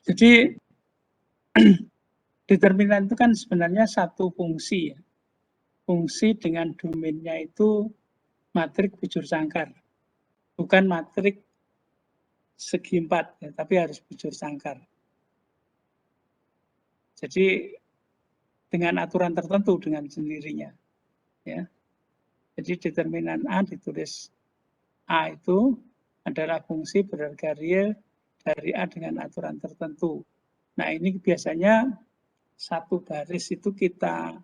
Jadi determinan itu kan sebenarnya satu fungsi ya. Fungsi dengan domainnya itu matrik bujur sangkar. Bukan matrik segi 4 ya, tapi harus bujur sangkar. Jadi dengan aturan tertentu dengan sendirinya. Ya. Jadi determinan A ditulis A itu adalah fungsi berharga real dari A dengan aturan tertentu. Nah ini biasanya satu baris itu kita,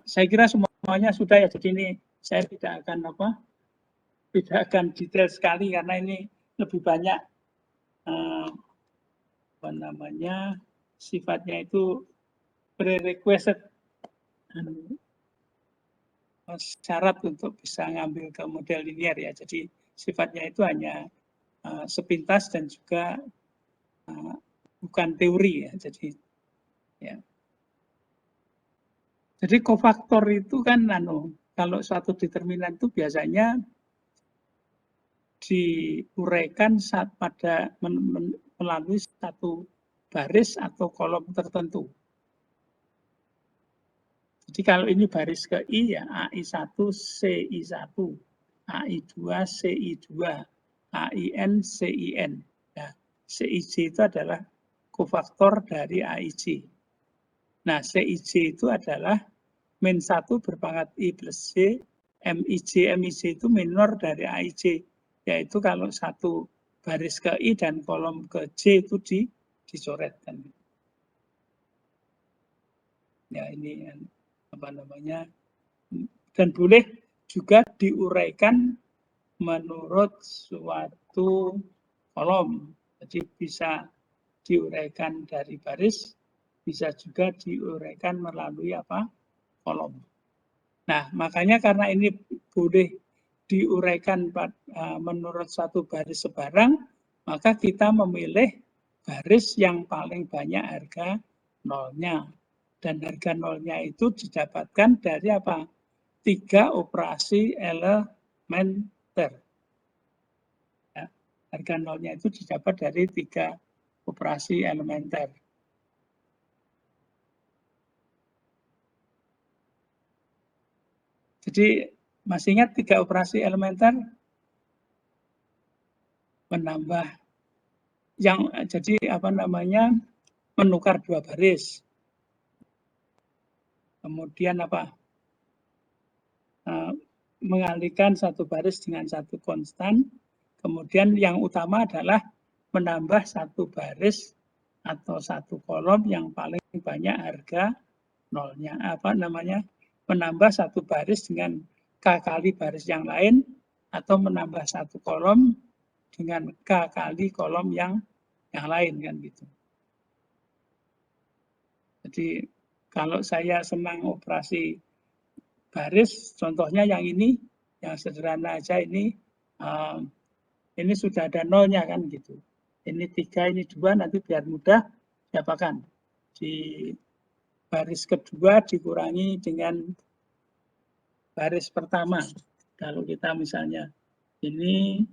saya kira semuanya sudah ya. Jadi ini saya tidak akan detail sekali karena ini lebih banyak sifatnya itu prerequisite syarat untuk bisa ngambil ke model linear ya. Jadi sifatnya itu hanya sepintas dan juga bukan teori ya. Jadi kofaktor itu kan kalau suatu determinan itu biasanya diuraikan pada melalui satu baris atau kolom tertentu. Jadi kalau ini baris ke I ya AI1, CI1, AI2, CI2, AIN, CIN. Nah, CIJ itu adalah kofaktor dari AIJ. Nah, CIJ itu adalah min 1 berpangkat I plus J, MIJ itu minor dari AIJ. Yaitu kalau satu baris ke I dan kolom ke J itu dicoretkan. Ya ini dan boleh juga diuraikan menurut suatu kolom. Jadi bisa diuraikan dari baris, bisa juga diuraikan melalui kolom. Nah, makanya karena ini boleh diuraikan menurut satu baris sebarang, maka kita memilih baris yang paling banyak harga nolnya. Dan harga nolnya itu didapatkan dari 3 operasi elementer. Ya, harga nolnya itu didapat dari 3 operasi elementer. Jadi masih ingat 3 operasi elementer? Menambah yang jadi menukar 2 baris. Kemudian mengalihkan satu baris dengan satu konstan. Kemudian yang utama adalah menambah satu baris atau satu kolom yang paling banyak harga nolnya. Menambah satu baris dengan K kali baris yang lain atau menambah satu kolom dengan K kali kolom yang lain kan gitu. Jadi kalau saya senang operasi baris, contohnya yang ini, yang sederhana aja ini sudah ada nolnya kan gitu. Ini 3, ini 2, nanti biar mudah diapakan? Di baris kedua dikurangi dengan baris pertama. Kalau kita misalnya ini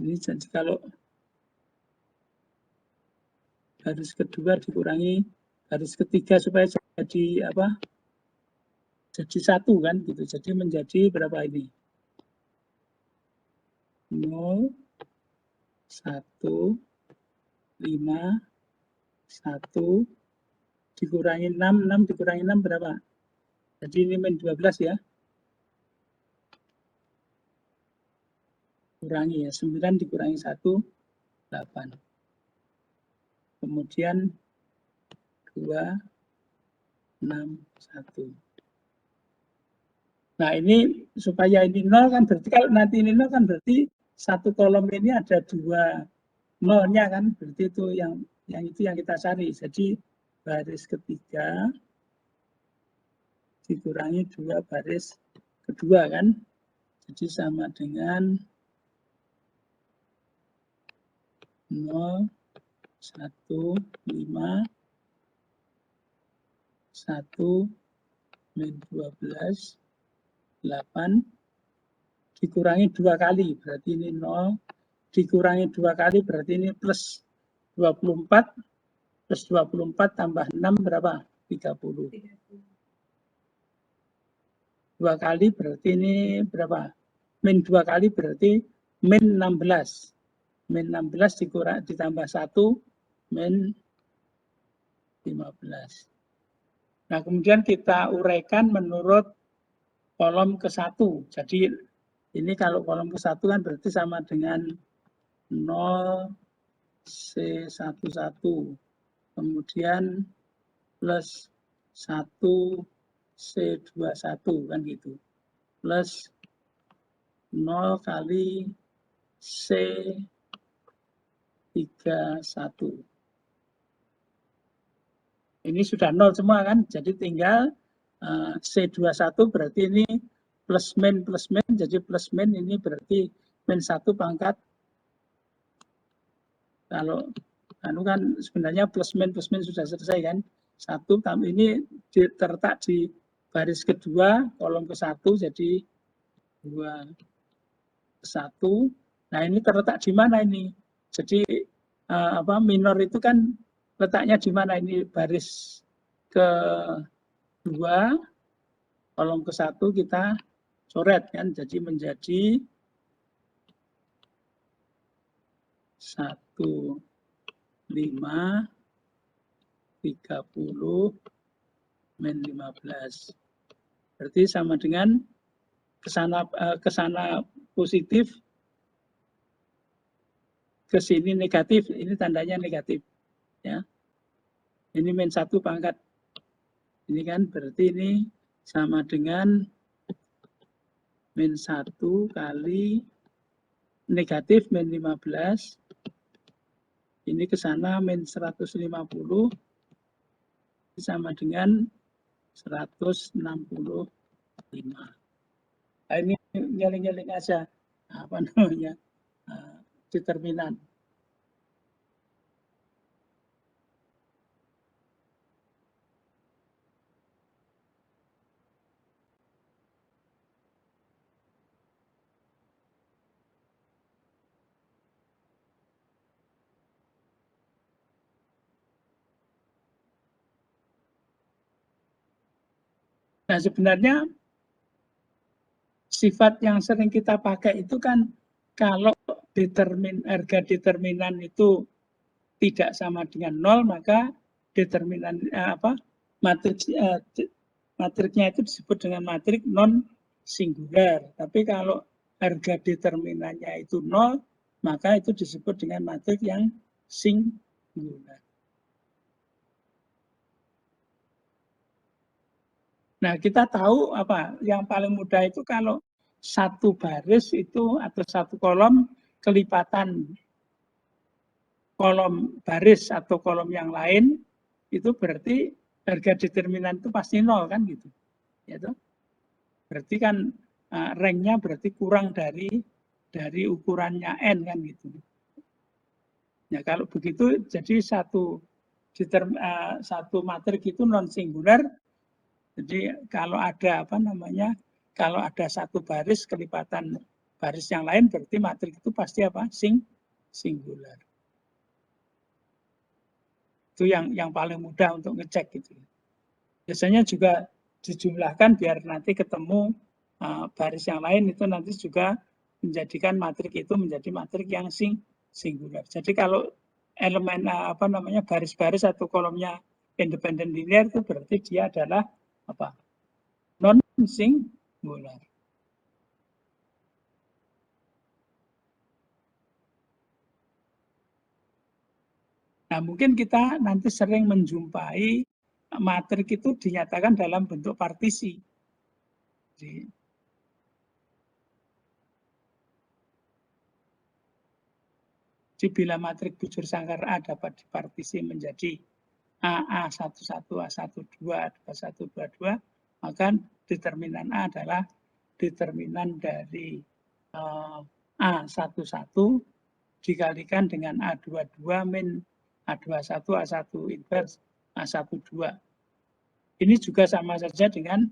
jadi kalau baris kedua dikurangi baris ketiga supaya jadi jadi 1 kan gitu. Jadi menjadi berapa ini? 0, 1, 5, 1 dikurangi 6, 6 dikurangi 6 berapa? Jadi ini min 12 ya. Kurangi ya, 9 dikurangi 1, 8. Kemudian 2, 6, 1. Nah ini supaya ini 0 kan berarti kalau nanti ini 0 kan berarti satu kolom ini ada 2 nolnya kan, berarti itu yang kita cari. Jadi baris ketiga dikurangi 2 baris kedua kan, jadi sama dengan 0, 1, 5, 1, min 12, 8 dikurangi 2 kali, berarti ini 0, dikurangi 2 kali, berarti ini plus 24, plus 24 tambah 6 berapa? 30. 2 kali berarti ini berapa? Min 2 kali berarti min 16. Min 16 dikurang ditambah 1, min 15. Nah, kemudian kita uraikan menurut kolom ke-1. Jadi ini kalau kolom ke-1 kan berarti sama dengan 0 C11. Kemudian plus 1 C21 kan gitu. Plus 0 kali C31. Ini sudah 0 semua kan, jadi tinggal C21 berarti ini plus min, jadi plus min ini berarti min 1 pangkat. Kalau kan sebenarnya plus min sudah selesai kan. 1 tambah ini terletak di baris kedua, kolom ke-1, jadi 2 1. Nah, ini terletak di mana ini? Jadi minor itu kan letaknya di mana ini? Baris ke-2, kolom ke-1 kita coret kan, jadi menjadi 1, 5, 30, min 15. Berarti sama dengan kesana positif, ke sini negatif, ini tandanya negatif. Ya. Ini min 1 pangkat. Ini kan berarti ini sama dengan min 1 kali negatif min 15. Ini ke sana min 150 sama dengan 165. Nah, ini nyeling-nyeling aja apa namanya determinan. Nah, sebenarnya sifat yang sering kita pakai itu kan kalau harga determinan itu tidak sama dengan 0, maka determinan matriknya itu disebut dengan matrik non singular. Tapi kalau harga determinannya itu 0, maka itu disebut dengan matrik yang singular. Nah, kita tahu apa yang paling mudah itu kalau satu baris itu atau satu kolom kelipatan kolom baris atau kolom yang lain itu berarti harga determinan itu pasti 0 kan gitu. Ya toh? Berarti kan ranknya berarti kurang dari ukurannya n kan gitu. Ya kalau begitu jadi satu matrik itu non singular. Jadi kalau ada kalau ada satu baris kelipatan baris yang lain berarti matrik itu pasti apa? Singular. Itu yang paling mudah untuk ngecek gitu. Biasanya juga dijumlahkan biar nanti ketemu baris yang lain itu nanti juga menjadikan matrik itu menjadi matrik yang singular. Jadi kalau elemen baris-baris atau kolomnya independen linear itu berarti dia adalah apa? Non singular. Nah, mungkin kita nanti sering menjumpai matrik itu dinyatakan dalam bentuk partisi. Jadi bila matrik bujur sangkar A dapat dipartisi menjadi AA11, A12, A21, A22, maka determinan A adalah determinan dari A11 dikalikan dengan A22 min A21, A1 inverse, A12. Ini juga sama saja dengan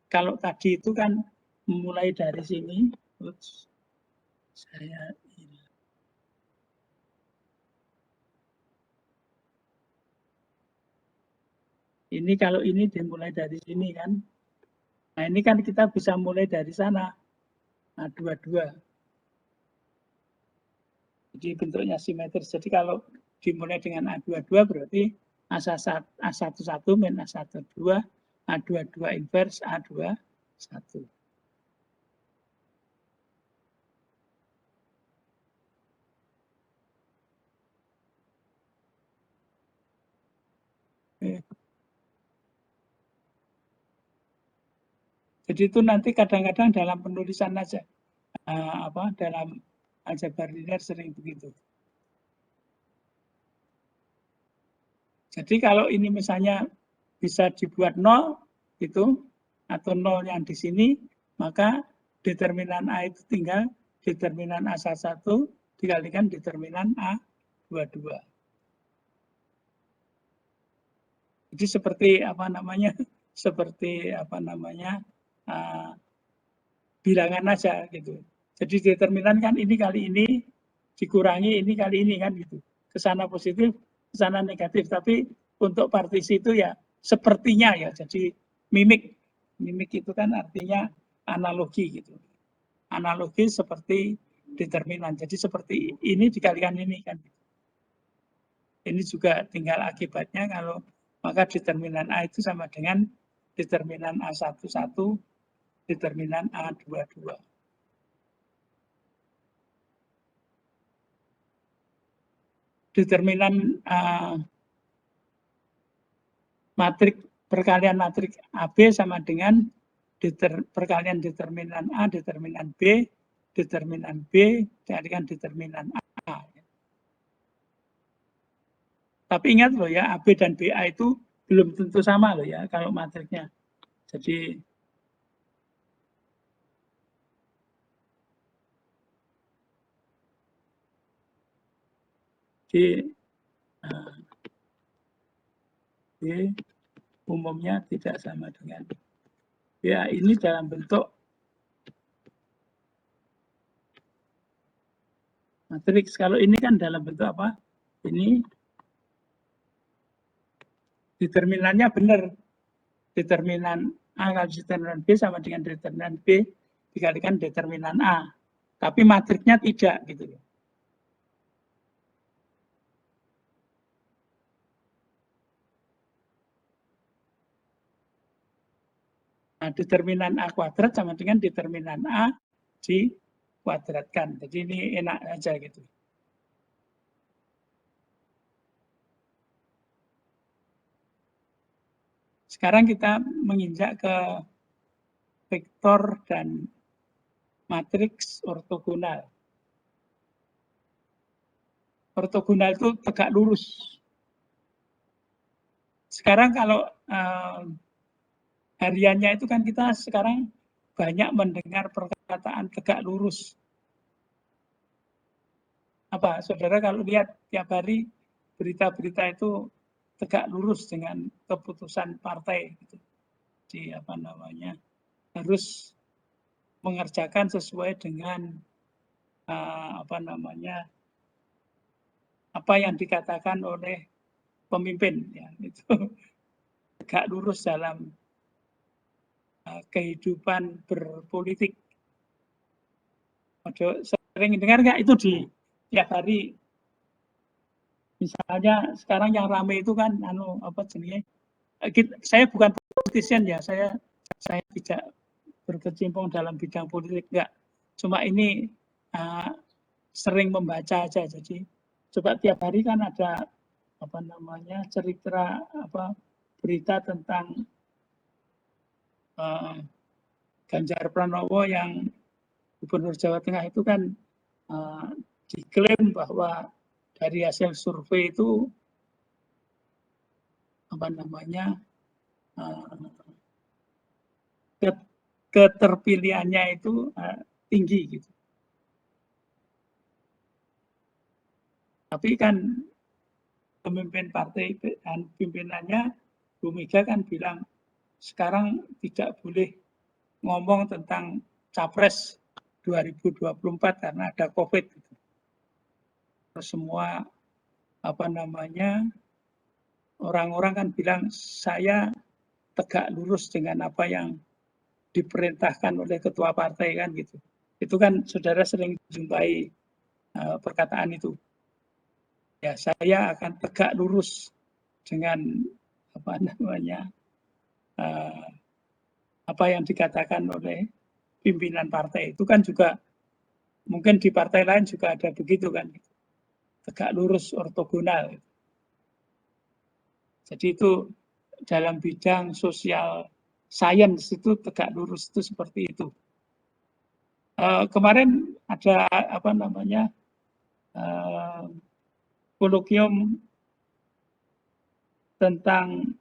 kalau tadi itu kan mulai dari sini. Ups, saya ini kalau ini dimulai dari sini kan. Nah ini kan kita bisa mulai dari sana. Nah, dua-dua. Jadi bentuknya simetris. Jadi kalau dimulai dengan A22 berarti A11 min A12, A22 inverse A21. Jadi itu nanti kadang-kadang dalam penulisan aja, dalam aljabar linear sering begitu. Jadi kalau ini misalnya bisa dibuat 0 itu atau 0 yang di sini, maka determinan A itu tinggal determinan A11 dikalikan determinan A22. Jadi seperti bilangan aja gitu. Jadi determinan kan ini kali ini dikurangi ini kali ini kan gitu. Kesana positif, kesana negatif. Tapi untuk partisi itu ya sepertinya ya. Jadi mimik itu kan artinya analogi gitu. Analogi seperti determinan. Jadi seperti ini dikalikan ini kan. Ini juga tinggal akibatnya kalau maka determinan A itu sama dengan determinan A11, determinan A22. Determinan perkalian matrik AB sama dengan perkalian determinan A, determinan B dikalikan determinan A. Tapi ingat loh ya, AB dan BA itu belum tentu sama loh ya kalau matriknya. Jadi B umumnya tidak sama dengan ya ini dalam bentuk matriks. Kalau ini kan dalam bentuk apa? Ini determinannya benar. Determinan A kali determinan B sama dengan determinan B dikalikan determinan A. Tapi matriknya tidak gitu. Nah, determinan A kuadrat sama dengan determinan A dikuadratkan. Jadi ini enak aja gitu. Sekarang kita menginjak ke vektor dan matriks ortogonal. Ortogonal itu tegak lurus. Sekarang kalau hariannya itu kan kita sekarang banyak mendengar perkataan tegak lurus. Apa, saudara kalau lihat tiap hari berita-berita itu tegak lurus dengan keputusan partai, gitu. Jadi harus mengerjakan sesuai dengan apa yang dikatakan oleh pemimpin, ya itu tegak lurus dalam kehidupan berpolitik. Sering dengar nggak itu di tiap hari? Misalnya sekarang yang ramai itu kan saya bukan politician ya, saya tidak berkecimpung dalam bidang politik, enggak. Cuma ini sering membaca aja. Jadi coba tiap hari kan ada cerita berita tentang Ganjar Pranowo yang Gubernur Jawa Tengah itu kan diklaim bahwa dari hasil survei itu keterpilihannya itu tinggi gitu. Tapi kan pemimpin partai dan pimpinannya Bu Mega kan bilang sekarang tidak boleh ngomong tentang capres 2024 karena ada COVID. Terus semua orang-orang kan bilang saya tegak lurus dengan apa yang diperintahkan oleh ketua partai kan gitu. Itu kan saudara sering jumpai perkataan itu. Ya, saya akan tegak lurus dengan apa yang dikatakan oleh pimpinan partai. Itu kan juga mungkin di partai lain juga ada begitu kan. Tegak lurus ortogonal. Jadi itu dalam bidang sosial sains itu tegak lurus itu seperti itu. Kemarin ada kolokium tentang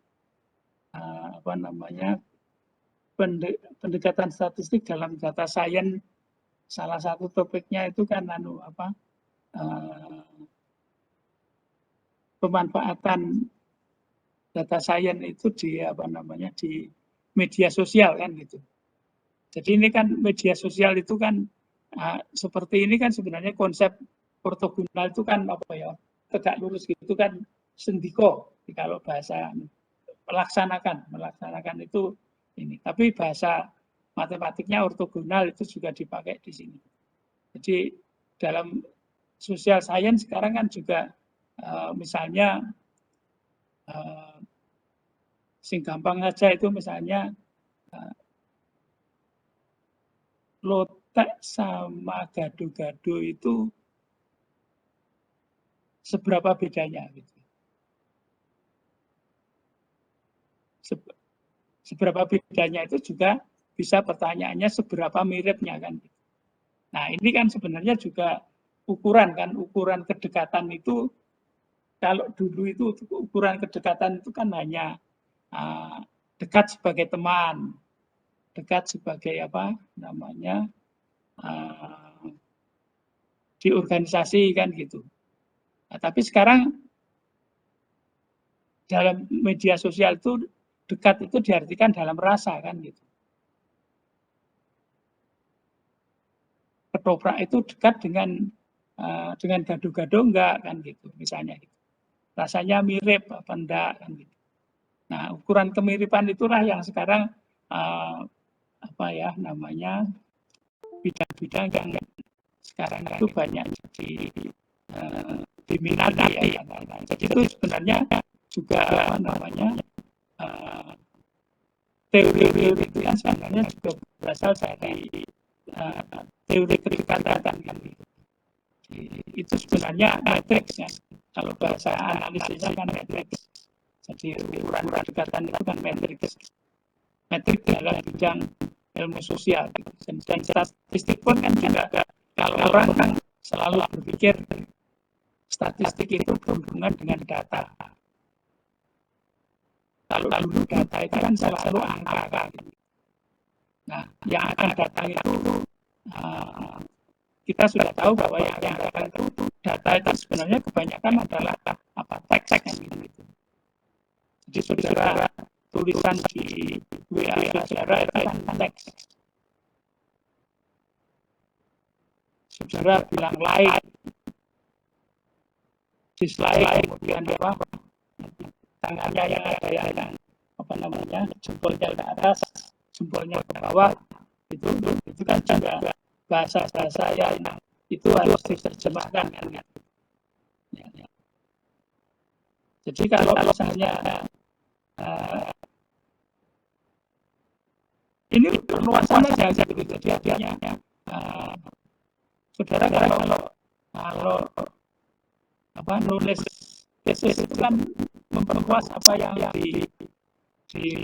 pendekatan statistik dalam data sains. Salah satu topiknya itu kan pemanfaatan data sains itu di di media sosial kan gitu. Jadi ini kan media sosial itu kan seperti ini kan sebenarnya konsep ortogonal itu kan tegak lurus gitu kan sendiko kalau bahasa melaksanakan itu ini. Tapi bahasa matematiknya ortogonal itu juga dipakai di sini. Jadi dalam sosial science sekarang kan juga misalnya sing gampang saja itu misalnya lotek sama gado-gado itu seberapa bedanya gitu. Seberapa bedanya itu juga bisa pertanyaannya seberapa miripnya kan. Nah ini kan sebenarnya juga ukuran kedekatan itu, kalau dulu itu ukuran kedekatan itu kan hanya dekat sebagai teman, dekat sebagai di organisasi kan gitu. Nah, tapi sekarang dalam media sosial itu dekat itu diartikan dalam rasa kan gitu. Ketoprak itu dekat dengan gado-gado enggak kan gitu misalnya gitu. Rasanya mirip apa enggak kan gitu. Nah, ukuran kemiripan itulah yang sekarang bidang-bidang yang sekarang itu banyak diminati ya. Jadi itu sebenarnya juga teori-teori itu yang sebenarnya juga berasal dari teori kedekatan kan gitu. Itu sebenarnya matriks ya. Kalau bahasa analisisnya kan matriks. Jadi ukuran kedekatan itu kan matriks. Matriks dalam bidang ilmu sosial. Dan statistik pun kan juga kalau orang kan selalu berpikir statistik itu berhubungan dengan data. Kalau dulu data itu kan selalu angka kan. Nah, yang akan datang itu kita sudah tahu bahwa yang akan datang itu data itu sebenarnya kebanyakan adalah teks kan gitu. Jadi saudara tulisan di WA saudara itu kan teks. Saudara bilang like, dislike, kemudian tangannya yang ada yang jempolnya ke atas, jempolnya ke bawah, itu kan juga bahasa-bahasa yang itu harus diterjemahkan kan. Jadi kalau misalnya ini perluasan saja gitu, jadi artinya saudara kalau nulis tesis itu kan memperluas apa yang di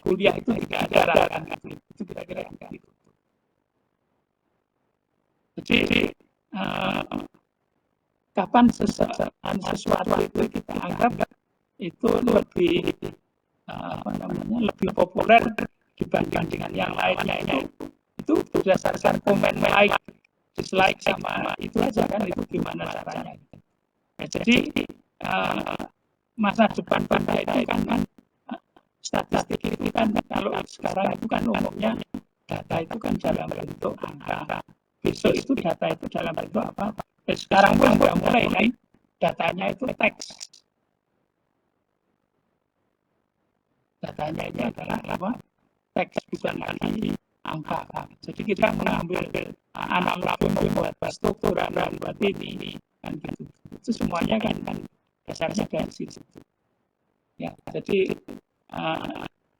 kuliah itu diajarkan kan, itu kira-kira gitu. Jadi kapan sesuatu itu kita anggap itu lebih lebih populer dibanding dengan yang lainnya itu berdasarkan komen like, dislike sama itu aja kan, itu gimana caranya. Ya, jadi masa depan pada itu kan statistik itu kan kalau sekarang itu kan umumnya data itu kan dalam bentuk angka. Besok itu data itu dalam bentuk apa? Sekarang pun udah mulai kan, datanya itu teks. Datanya ini adalah apa? Teks, bukan lagi angka. Jadi kita mengambil analogi membuat struktur dan buat ini kan gitu. Itu semuanya kan dasarnya dari situ. Ya, jadi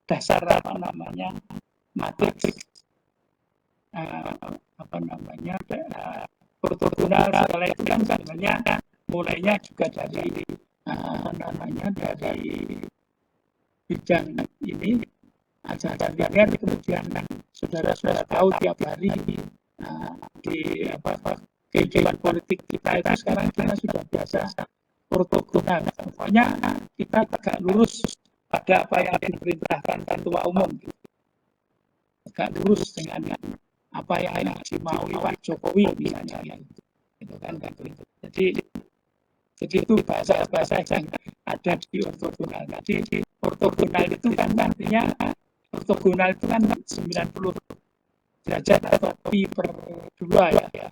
dasar apa namanya matriks apa namanya ortogonal segala itu kan sebenarnya mulainya juga dari namanya dari bidang ini ajaran linear, kemudian saudara-saudara tahu tiap hari di kehidupan politik kita itu sekarang kita sudah biasa ortogonal. Pokoknya kita tegak lurus pada apa yang diperintahkan ketua umum, tegak lurus dengan apa yang dimaui Pak Jokowi misalnya, itu kan jadi itu bahasa yang ada di ortogonal. Jadi ortogonal itu kan artinya ortogonal itu kan 90 derajat atau pi per 2 ya.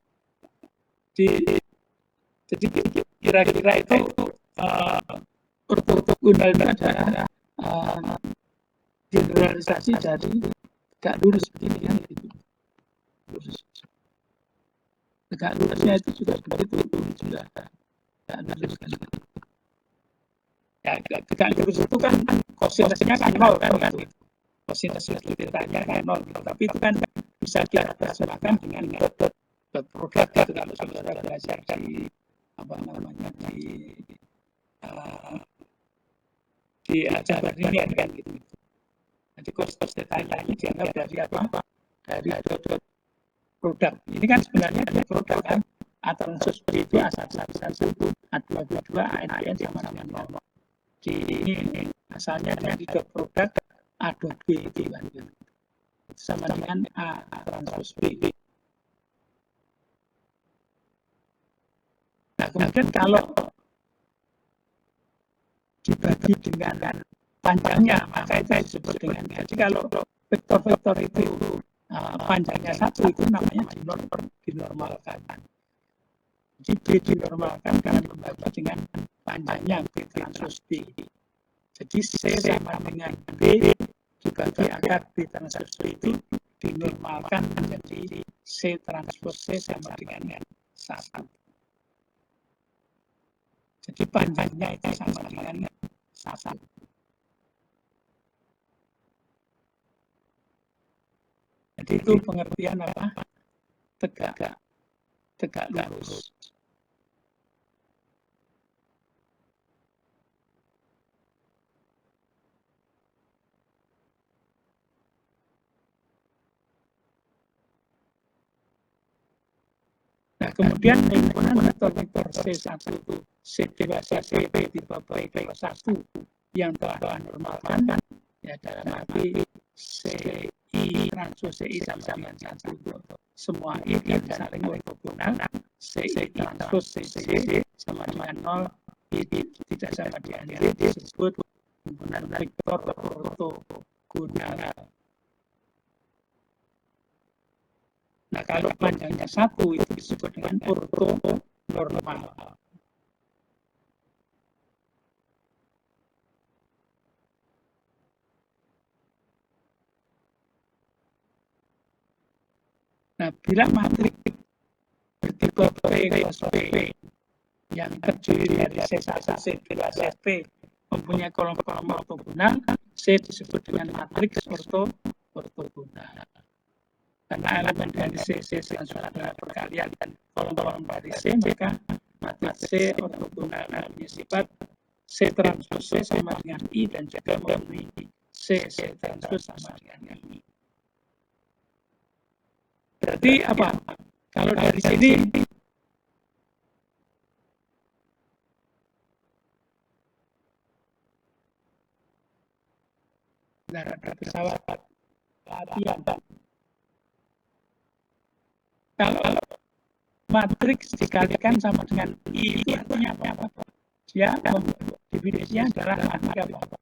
Jadi kira-kira itu ortogonal itu adalah generalisasi dari tegak lurus begini kan gitu. Tegak lurusnya itu juga begitu juga tegak lurus kan. Ya, tegak lurus itu kan kosinusnya kan 0 kan gitu. Kosinus ditanya kan 0, tapi itu kan bisa diterjemahkan dengan produk gitu kalau saudara belajar di apa namanya di ajaran ini kan gitu. Jadi kosinus ditanya ini dianggap dari apa? Dari produk. Ini kan sebenarnya dari produk kan. Atransus B itu asal-asal itu A2B2 ANPN sama dengan 0. Ini asalnya dari produk A2B itu kan. Sama dengan A transpose B. Nah, kemudian kalau dibagi dengan panjangnya, maka itu disebut dengan, jadi kalau vektor-vektor itu panjangnya 1 itu namanya dinormalkan. Jadi B dinormalkan karena dibagi dengan panjangnya B transpose B. Jadi C sama dengan B dibagi akar B transpose B itu dinormalkan menjadi C transpose C sama dengan 1. Jadi panjangnya itu sama dengan 1. Jadi itu pengertian apa? Tegak lurus. Nah, kemudian himpunan vektor-vektor C1 itu C2, C3 dibabai ke 1 yang telah dinormalkan ya dalam arti CI transpose CI sama dengan 1 semua I yang saling ortogonal CI transpose CC sama dengan 0 I tidak sama dengan D disebut himpunan vektor ortogonal. Nah, kalau panjangnya 1 itu disebut dengan ortonormal. Nah, bila matriks bertipe P cross P yang terdiri dari C1, C2, C3 mempunyai kolom-kolom ortogonal, C disebut dengan matriks ortogonal. Karena elemen dari C adalah perkalian dan kolom-kolom dari C, maka matriks C ortogonal punya sifat C transpose C sama dengan I dan juga memiliki C transpose sama dengan I. Berarti apa? Kalau dari sini ada pesawat latihan. Kalau matriks dikalikan sama dengan I itu artinya apa? Dia definisinya adalah apa?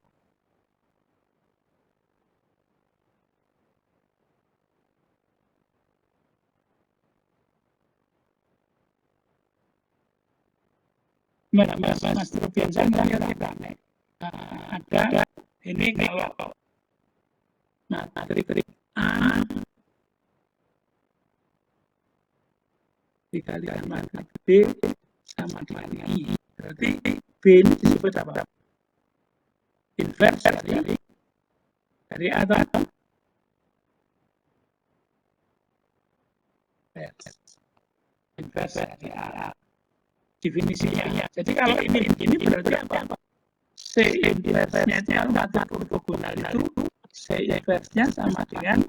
Mas Rubiansyah kita ada ini kalau matrik A dikalikan matrik B sama dengan I. Berarti B ini disebut apa? Inverse dari A atau inverse dari A. Definisinya. Jadi kalau ini berarti apa? C inverse-nya itu kalau matrik ortogonal itu C inverse-nya sama dengan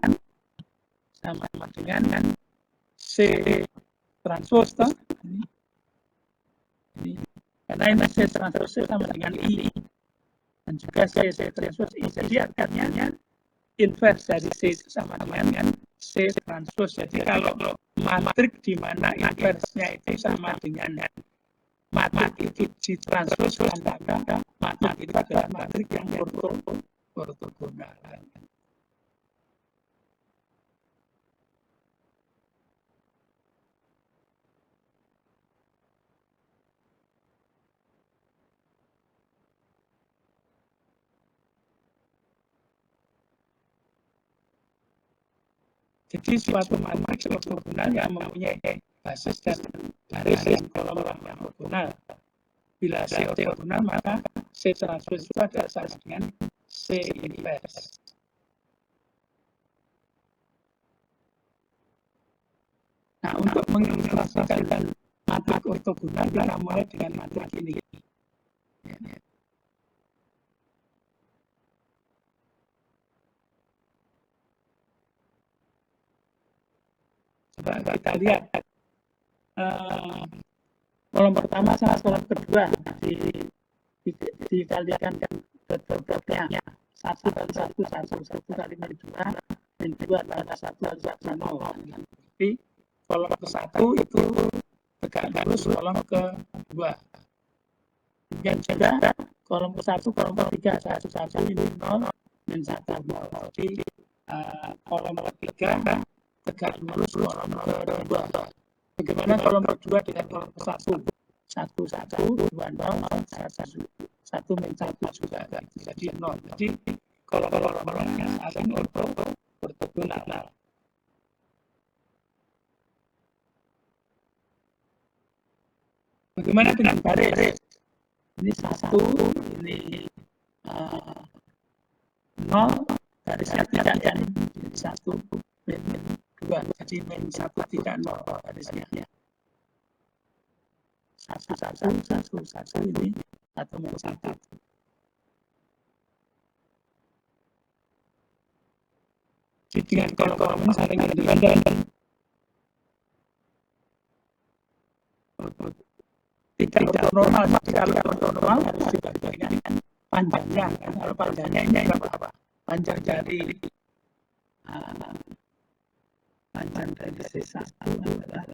C transpose toh. Ini. Karena ini C transpose sama dengan I. Dan juga C transpose I. Jadi artinya inverse dari C itu sama dengan C transpose. Jadi kalau matrik di mana inverse-nya itu sama dengan matrik itu ditranspose, maka matrik itu adalah matrik yang ortogonal. Jadi suatu matrik ortogonal yang mempunyai basis dan baris dan kolom yang ortogonal. Bila C ortogonal, maka C transpose itu adalah sama dengan C inverse. Nah, untuk mengilustrasikan matrik ortogonal, kita mulai dengan matrik ini. Coba kita lihat kolom pertama sama kolom kedua dikalikan bentuknya 1 kali 2 dan 2 tambah 1 0. Jadi kolom ke-1 itu tegak lurus kolom ke-2. Kemudian juga kolom ke-1, kolom ke-3 1 ini 0 dan 1 0. Jadi kolom ke-3 tegak lurus kolom ke-2. Bagaimana kolom ke-2 dengan kolom ke-1? 1 1 2 0 1 1 juga jadi 0. Jadi kolom-kolomnya saling ortogonal. Bagaimana dengan baris? Ini 1, ini 0, barisnya tidak jadi 1 min 2, jadi min 1 tidak 0 barisnya. 1 ini 1 min 1. Jadi dengan kolom-kolomnya saling independen. Tidak ortonormal, kalau ortonormal harus dibagi dengan panjangnya. Kalau panjangnya ini berapa? Panjang dari C1 adalah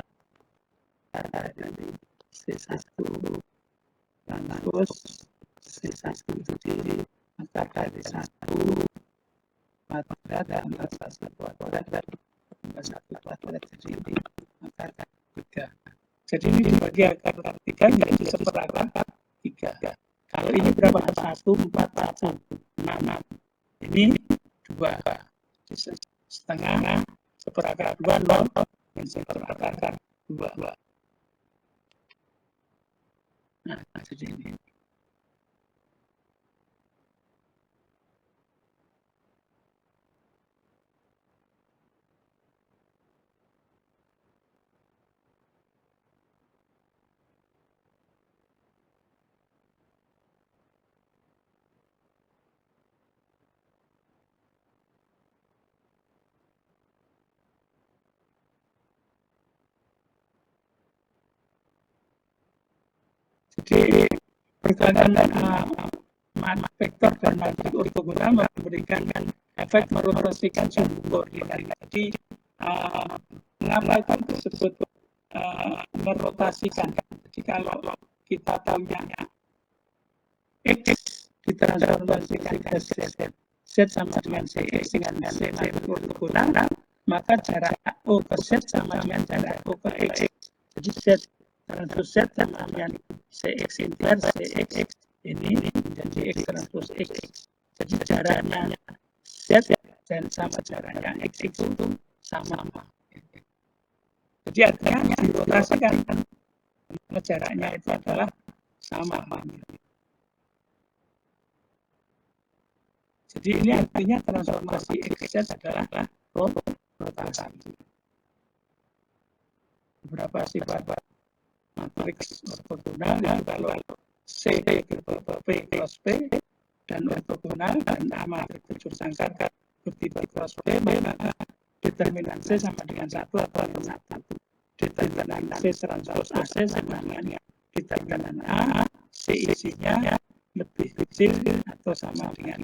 dari C1 transpose C1 itu diakar dari 1 kuadrat tambah 1 kuadrat tambah 1 kuadrat, jadi ini akar 3. Jadi ini dibagi akar 3 menjadi seperakar 3. Kalau ini berapa? 1, 4, 1, 6. Ini 2. Setengah seperakar 2, 0, dan seperakar 2. Nah, jadi ini. Jadi pergerakan vektor dan matrik ortogonal memberikan efek merotasikan sumbu koordinat. Jadi mengapa itu disebut merotasikan? Jadi kalau kita punya X ditransformasikan ke Z sama dengan CX dengan C matrik ortogonal, maka jarak O ke Z sama dengan jarak O ke X. Jadi transpose Z sama dengan CX inverse CX ini menjadi X transpose X. Jadi jaraknya Z dan sama jaraknya X itu sama. Jadi artinya dirotasikan jaraknya itu adalah sama. Jadi ini artinya transformasi XZ adalah rotasi. Beberapa sifat matriks ortogonal yang kalau C P cross P dan ortogonal dan A matriks bujur sangkar bertipe cross P, maka determinan C sama dengan 1 atau dengan 1. Determinan C transpose AC sama dengan determinan A, C isinya lebih kecil atau sama dengan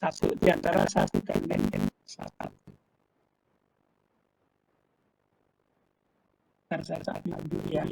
1 di antara 1 dan min 1. Saya dulu ya.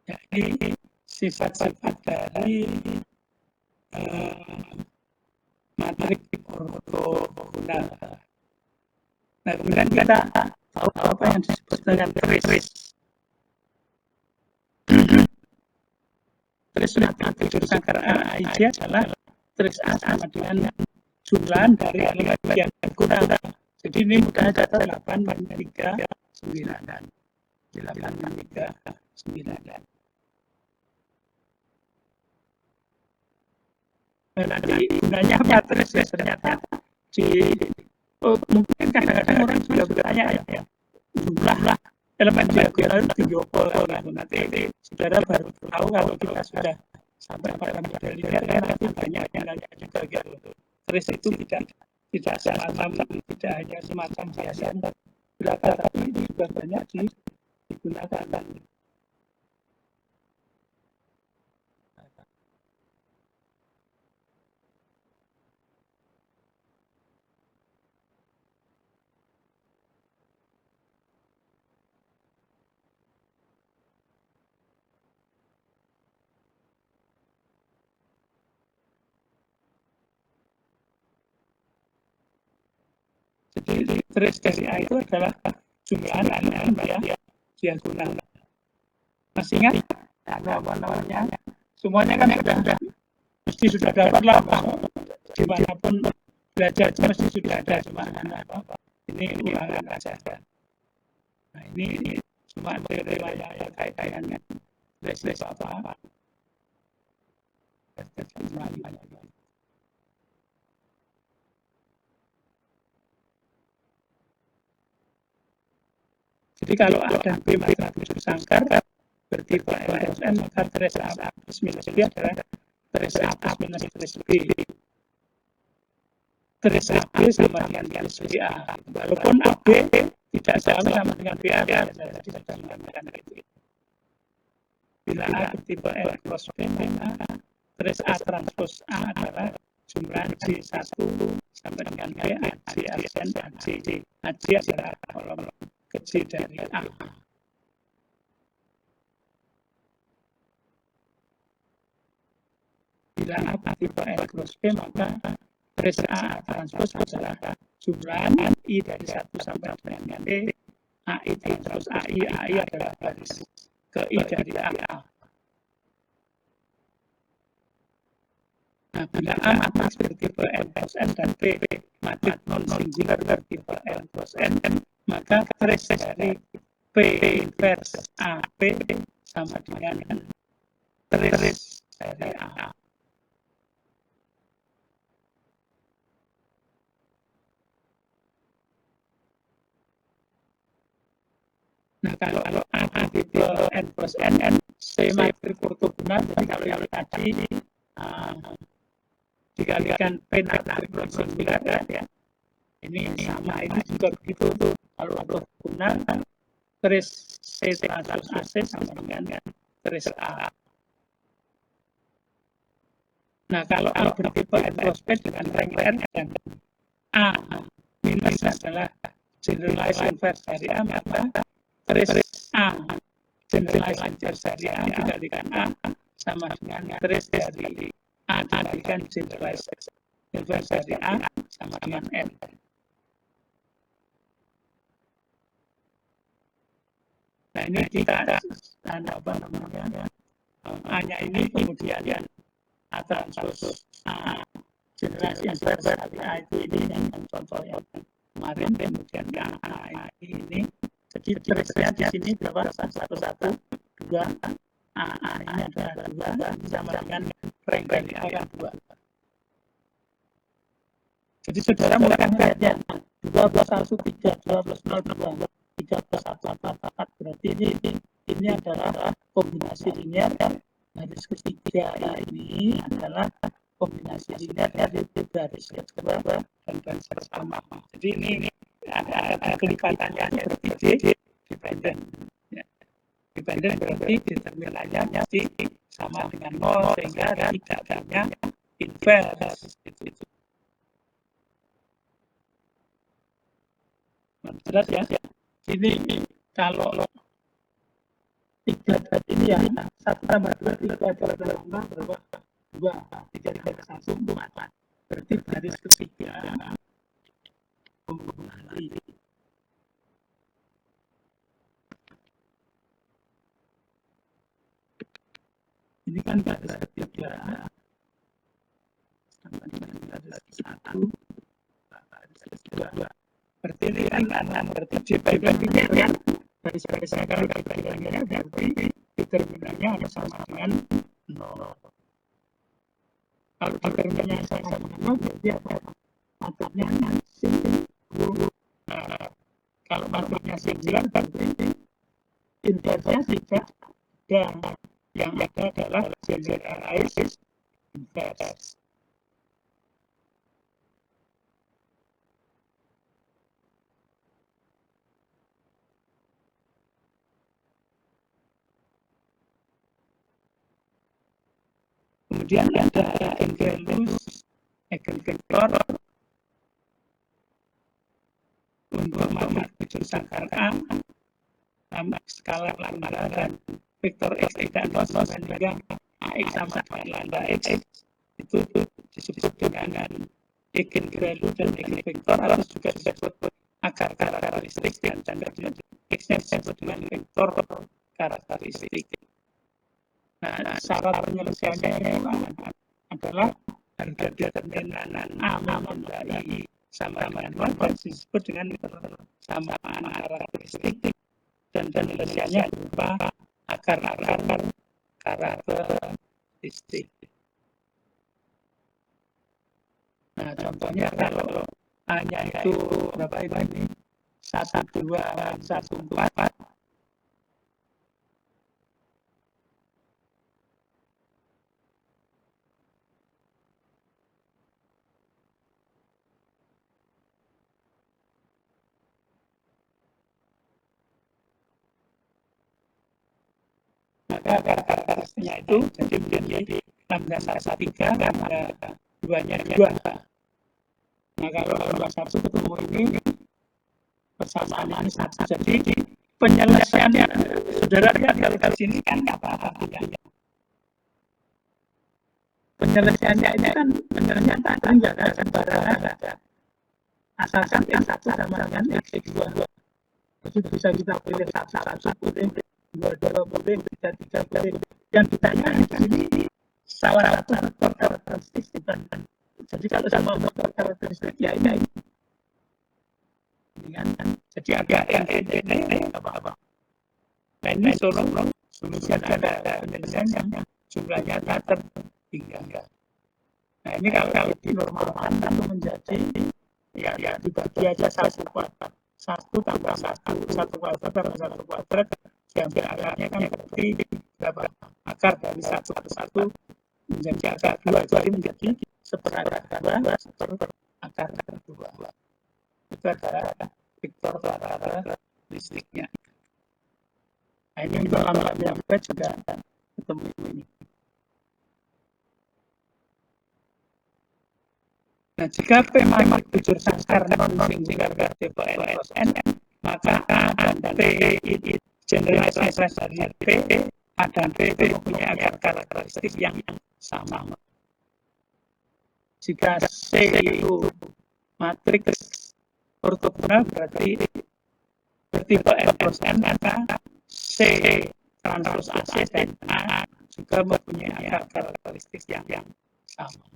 Jadi sifat-sifat dari matrik ortogonal. Nah, kemudian kita tahu apa yang disebut dengan trace. Trace matrik bujur sangkar AIJ adalah trace A sama dengan jumlahan dari elemen yang kurang. Jadi ini mudah data 8, 3, 9 dan 8, 3, 9 dan. Nanti gunanya matriks ya ternyata mungkin kadang-kadang orang juga bertanya ya jumlah elemen diagonal itu nanti saudara baru tahu kalau kita sudah sampai pada model linear nanti banyak yang nanya juga gitu. Terus itu tidak semacam tidak hanya semacam biasa berapa tapi ini juga banyak digunakan. Jadi trace dari A itu adalah jumlah elemen ya diagonal. Masih ingat apa namanya? Semuanya kan sudah dapat lah dimanapun belajar mesti sudah ada cuma apa ini ulangan aja. Nah ini cuma teorinya terkait dengan resiko apa. Jadi kalau ada B matriks sangkar bertipe N maka trace A plus minus B adalah trace A plus minus trace B. Trace AB sama dengan trace BA. Walaupun AB tidak selalu sama dengan BA, jadi kita mengatakan itu. Bila A bertipe N cross B, maka trace A transpose A adalah jumlah J1 sampai dengan B, AC, AN, AC. AC adalah kolom kecil dari A. Bila A bertipe N cross B, maka trace A transpose adalah jumlah I dari 1 sampai dengan D, AI transpose AI adalah baris ke I dari A. Nah, bila A matriks bertipe N plus N dan B matriks non-singular bertipe N plus N, maka trace dari P inverse AP sama dengan trace dari A. Nah, kalau A bertipe N plus N, C matriks ortogonal, jadi kalau yang tadi dikalikan P matriks non-singular ya. Ini sama, ini juga begitu tuh. Kalau ortogonal, trace C transpose AC sama dengan trace A. Nah, kalau A bertipe N cross P dengan rank N dan A minus adalah generalized inverse dari A, maka trace A generalized inverse dari A dikalikan A sama dengan trace dari A dikalikan generalized inverse dari A sama dengan N. Nah, ini kita apa namanya A-nya ini kemudian A transpose A generasi inverse dari A itu ini yang contoh yang kemarin, kemudian A ini jadi trace-nya di sini berapa? 1, 2, A ini adalah 2 sama dengan rank dari A yang 2. Jadi saudara mulai lihatnya 2 plus 1, 3, 2 plus 0, 2, 3 plus 1, 4, berarti ini adalah kombinasi linear garis ketiga ini adalah kombinasi linear dari garis kedua dan garis pertama. Jadi ini ada kelipatannya seperti D dependen. Ya. Dependen berarti determinannya mesti sama dengan 0 sehingga tidak adanya inverse. Itu. Jelas ya? Ini kalau 3 tadi ini ya 1 tambah 2, 3 tambah berapa? 2, 3 tambah 1, 4. Berarti garis ketiga ini kan garis ketiga sama dengan garis 1, garis kedua. Berarti ini kan berarti dibagi kan garis-garisnya kalau dibagi-baginya berarti determinannya harus sama dengan 0. Kalau determinannya sama dengan 0 berarti apa? Matriknya singular. Nah, kalau matriknya singular berarti inverse-nya tidak ada. Yang ada adalah generalized inverse. Kemudian ada eigenvalues, eigenvektor untuk matriks sangkar A, skala lambda dan vektor x tidak kosong sehingga AX sama dengan lambda x itu disebut dengan eigenvalue dan eigenvektor atau juga disebut akar karakteristik dan x-nya disebut dengan vektor karakteristik. Nah, syarat penyelesaiannya adalah harga determinan A menjadi sama dengan 1 disebut dengan persamaan karakteristik dan penjelasannya berupa akar-akar karakteristik. Nah, contohnya kalau A-nya itu berapa ini? 1, 2, 1, 4. Maka karakteristiknya itu jadi menjadi lambda 1, 3, lambda 2-nya 2. Nah, kalau lambda 1 ketemu ini persamaan ini 1. Jadi penyelesaiannya, saudara lihat kalau di sini kan apa-apa ya. Penyelesaiannya ini kan ternyata enggak ada sembarangan ada. Asalkan yang 1 sama dengan X2. Jadi bisa kita pilih 1 boleh, 2 boleh, 3 boleh. Yang ditanya di sini salah satu faktor karakteristik. Jadi kalau sama faktor karakteristik ya ini. Jadi agak ini apa-apa. Nah ini solusi ada penyelesaian yang jumlahnya tertinggal. Nah ini kalau dinormalkan itu menjadi ya dibagi aja 1 kuadrat. 1 tambah 1 kuadrat tambah 1 kuadrat diambil akarnya kan berarti berapa? Akar dari 1 menjadi akar 2, jadi menjadi seperakar 2 seperakar 2. Itu adalah vektor karakteristiknya. Nah ini untuk lambda juga ketemu ini. Nah, jika P memang bujur sangkar non-singular tipe N plus N, maka A dan T generalisasi dari P, A dan P mempunyai akar karakteristik yang sama. Jika C itu matriks ortogonal berarti bertipe N plus N, maka C transpose AC dan A juga mempunyai akar karakteristik yang sama.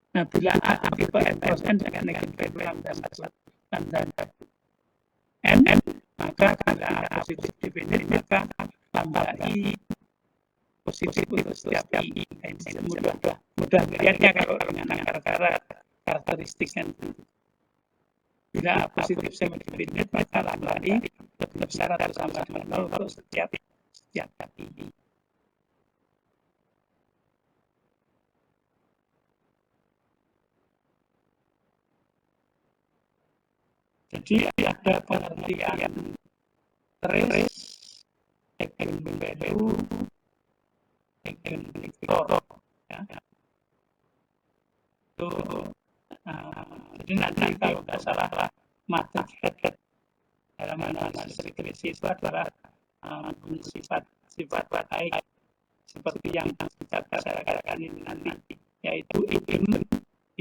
Nah, bila A tipe N plus N dengan negatif lambda N, maka bila A positif definit, maka lambda I positif untuk setiap I. Ini mudah melihatnya kalau dengan akar karakteristik N. Bila A positif semi definit, maka lambda I lebih besar atau sama dengan 0 untuk setiap I. Jadi ada pengertian trace, eigenvalue, eigenvektor. Ya. Itu, jadi nanti kalau nggak salah matriks head dalam analisis regresi itu adalah sifat baik seperti yang kita katakan ini nanti, yaitu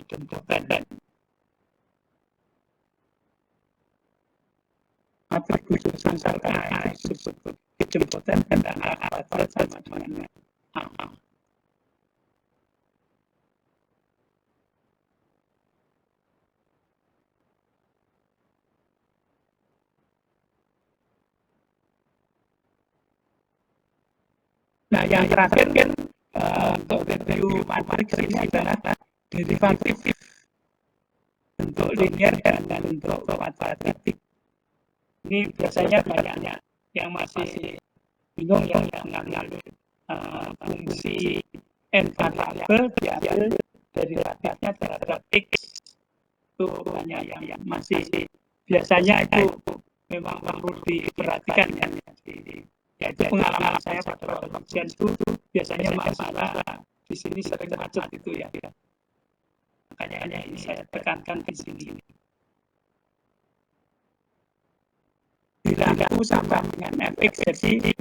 idempoten. Matriks bujur sangkar A disebut idempoten dan A kuadrat sama dengan A. Nah, yang terakhir kan untuk review matriks ini adalah derivatif bentuk linear dan bentuk kuadratik. Ini biasanya banyak yang masih bingung yang mengambil fungsi n variabel diambil derivatifnya terhadap x. Itu banyak yang masih biasanya itu memang perlu diperhatikan ya. Ya, itu pengalaman saya pada waktu ujian itu biasanya masalah di sini sering macet itu ya. Makanya ini saya tekankan di sini. Bila U sama dengan fx jadi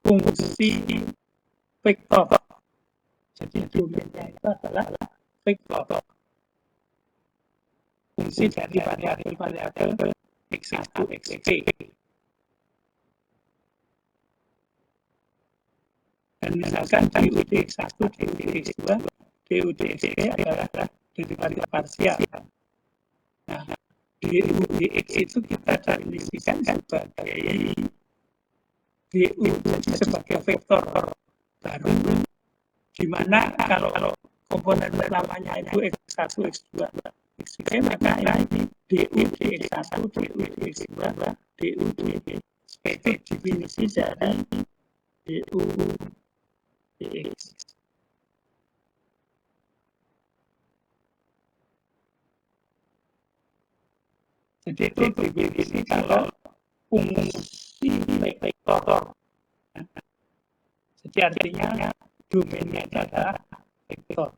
fungsi vektor. Jadi domainnya itu adalah vektor. Fungsi dari variabel x1, xp. 。Dan misalkan DU dx1, DU dx2, DU dx3 adalah derivatif parsial. Nah, DU dx itu kita definisikan sebagai DU jadi sebagai vektor baru, di mana kalau komponen pertamanya itu x1, x2, x3, maka ini DU dx1, DU dx2, DU dx. Itu definisi dari DU dx. Jadi itu definisi kalau fungsi vektor. Jadi artinya domainnya adalah vektor.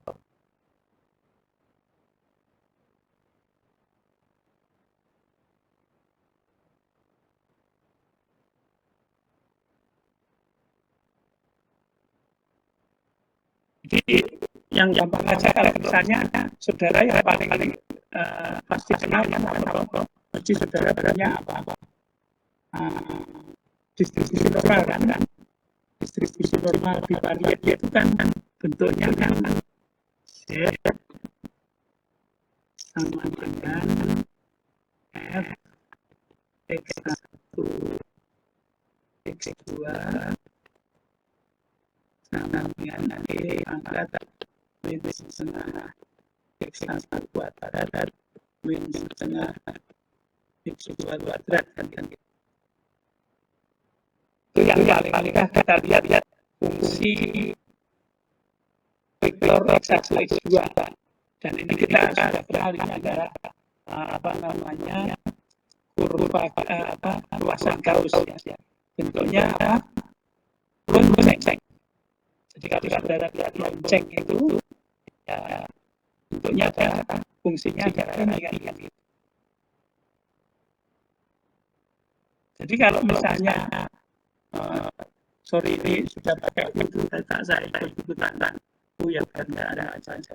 Jadi yang gampang aja kalau misalnya saudara yang paling pasti kenal apa? Jadi saudara punya apa? Distribusi normal kan? Distribusi normal bivariat itu kan bentuknya kan Z sama dengan F X1 X2 sama dengan E pangkat min setengah X1 kuadrat min setengah X2 kuadrat kan. Itu yang paling kita lihat fungsi vektor X1 X2, dan ini kita sudah kenal ini adalah apa namanya kurva luasan Gauss ya. Bentuknya apa? Lonceng. Jadi kalau saudara lihat lonceng itu ya bentuknya adalah fungsinya adalah ini. Jadi kalau misalnya sorry ini sudah pakai buku data saya buku tanda ya biar nggak ada aja.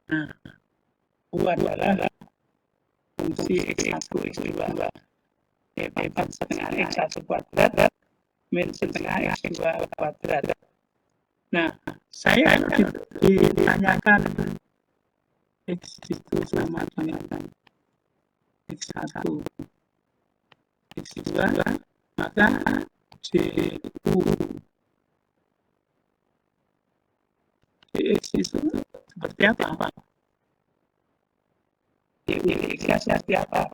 Nah, U adalah fungsi X1, X2 4 setengah X1 kuadrat min setengah X2 kuadrat. Nah, saya ditanyakan X itu sama dengan X1, X2, maka DU dx itu seperti apa? DU dx seperti apa?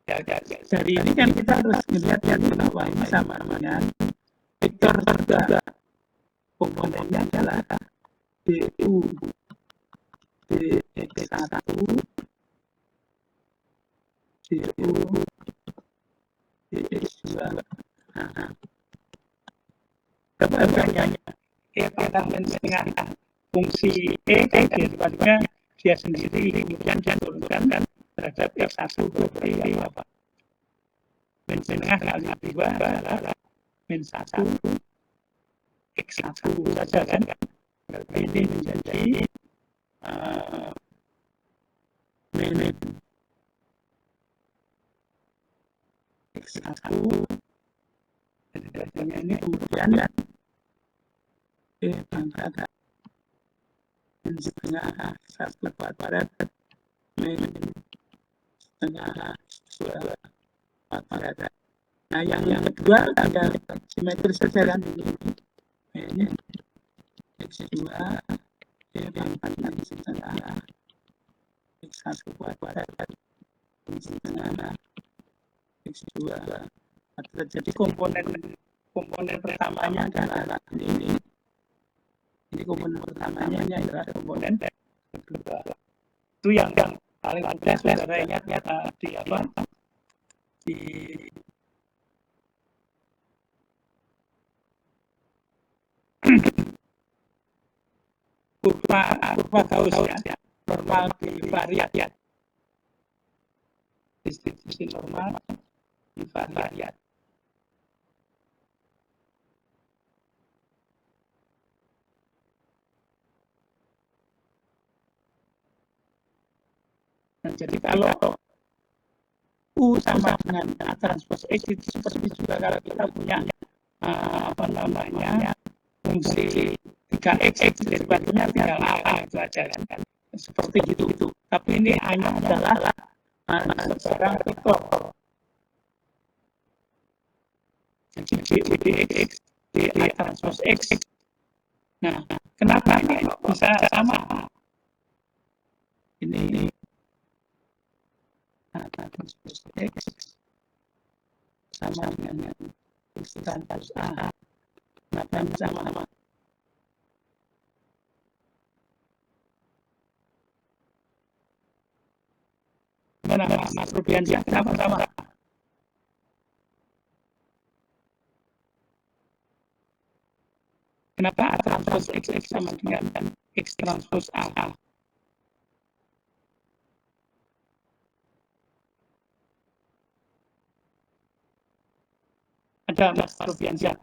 Ya, dari ini kan kita harus melihat bahwa ini sama dengan vektor juga. Komponennya adalah DU dx1, DU dx2. Nah, pertanyaannya, kita mensetengahkan fungsi E daripadanya dia sendiri, kemudian dia turunkan terhadap X1 berarti apa? Min setengah kali 2 adalah min 1 X1 saja kan? Berarti ini menjadi min X1. Jadi dasarnya ini kemudian pangkat min setengah 1 kuadrat min setengah 2 kuadrat. Nah, yang kedua ada simetris saja kan ini X2 pangkat min setengah X1 kuadrat min setengah X2 kuadrat. Jadi komponen pertamanya adalah ini komponen pertamanya adalah komponen kedua. Itu yang paling mudah saudara ingat di apa? Di kurva Gauss ya, normal bivariat ya. Distribusi normal bivariat. Nah, jadi kalau U sama dengan A transpose X itu seperti juga kalau kita punya fungsi 3x derivasinya tinggal A itu aja kan. Seperti itu. Tapi ini hanya adalah sekarang vektor. Jadi dx A transpose X. Nah, kenapa ini bisa sama? Ini A transpose X sama dengan X transpose A. Kenapa sama? Gimana Mas Rubiansyah, kenapa sama? Kenapa A transpose X sama dengan X transpose A? Ada Mas Rubiansyah?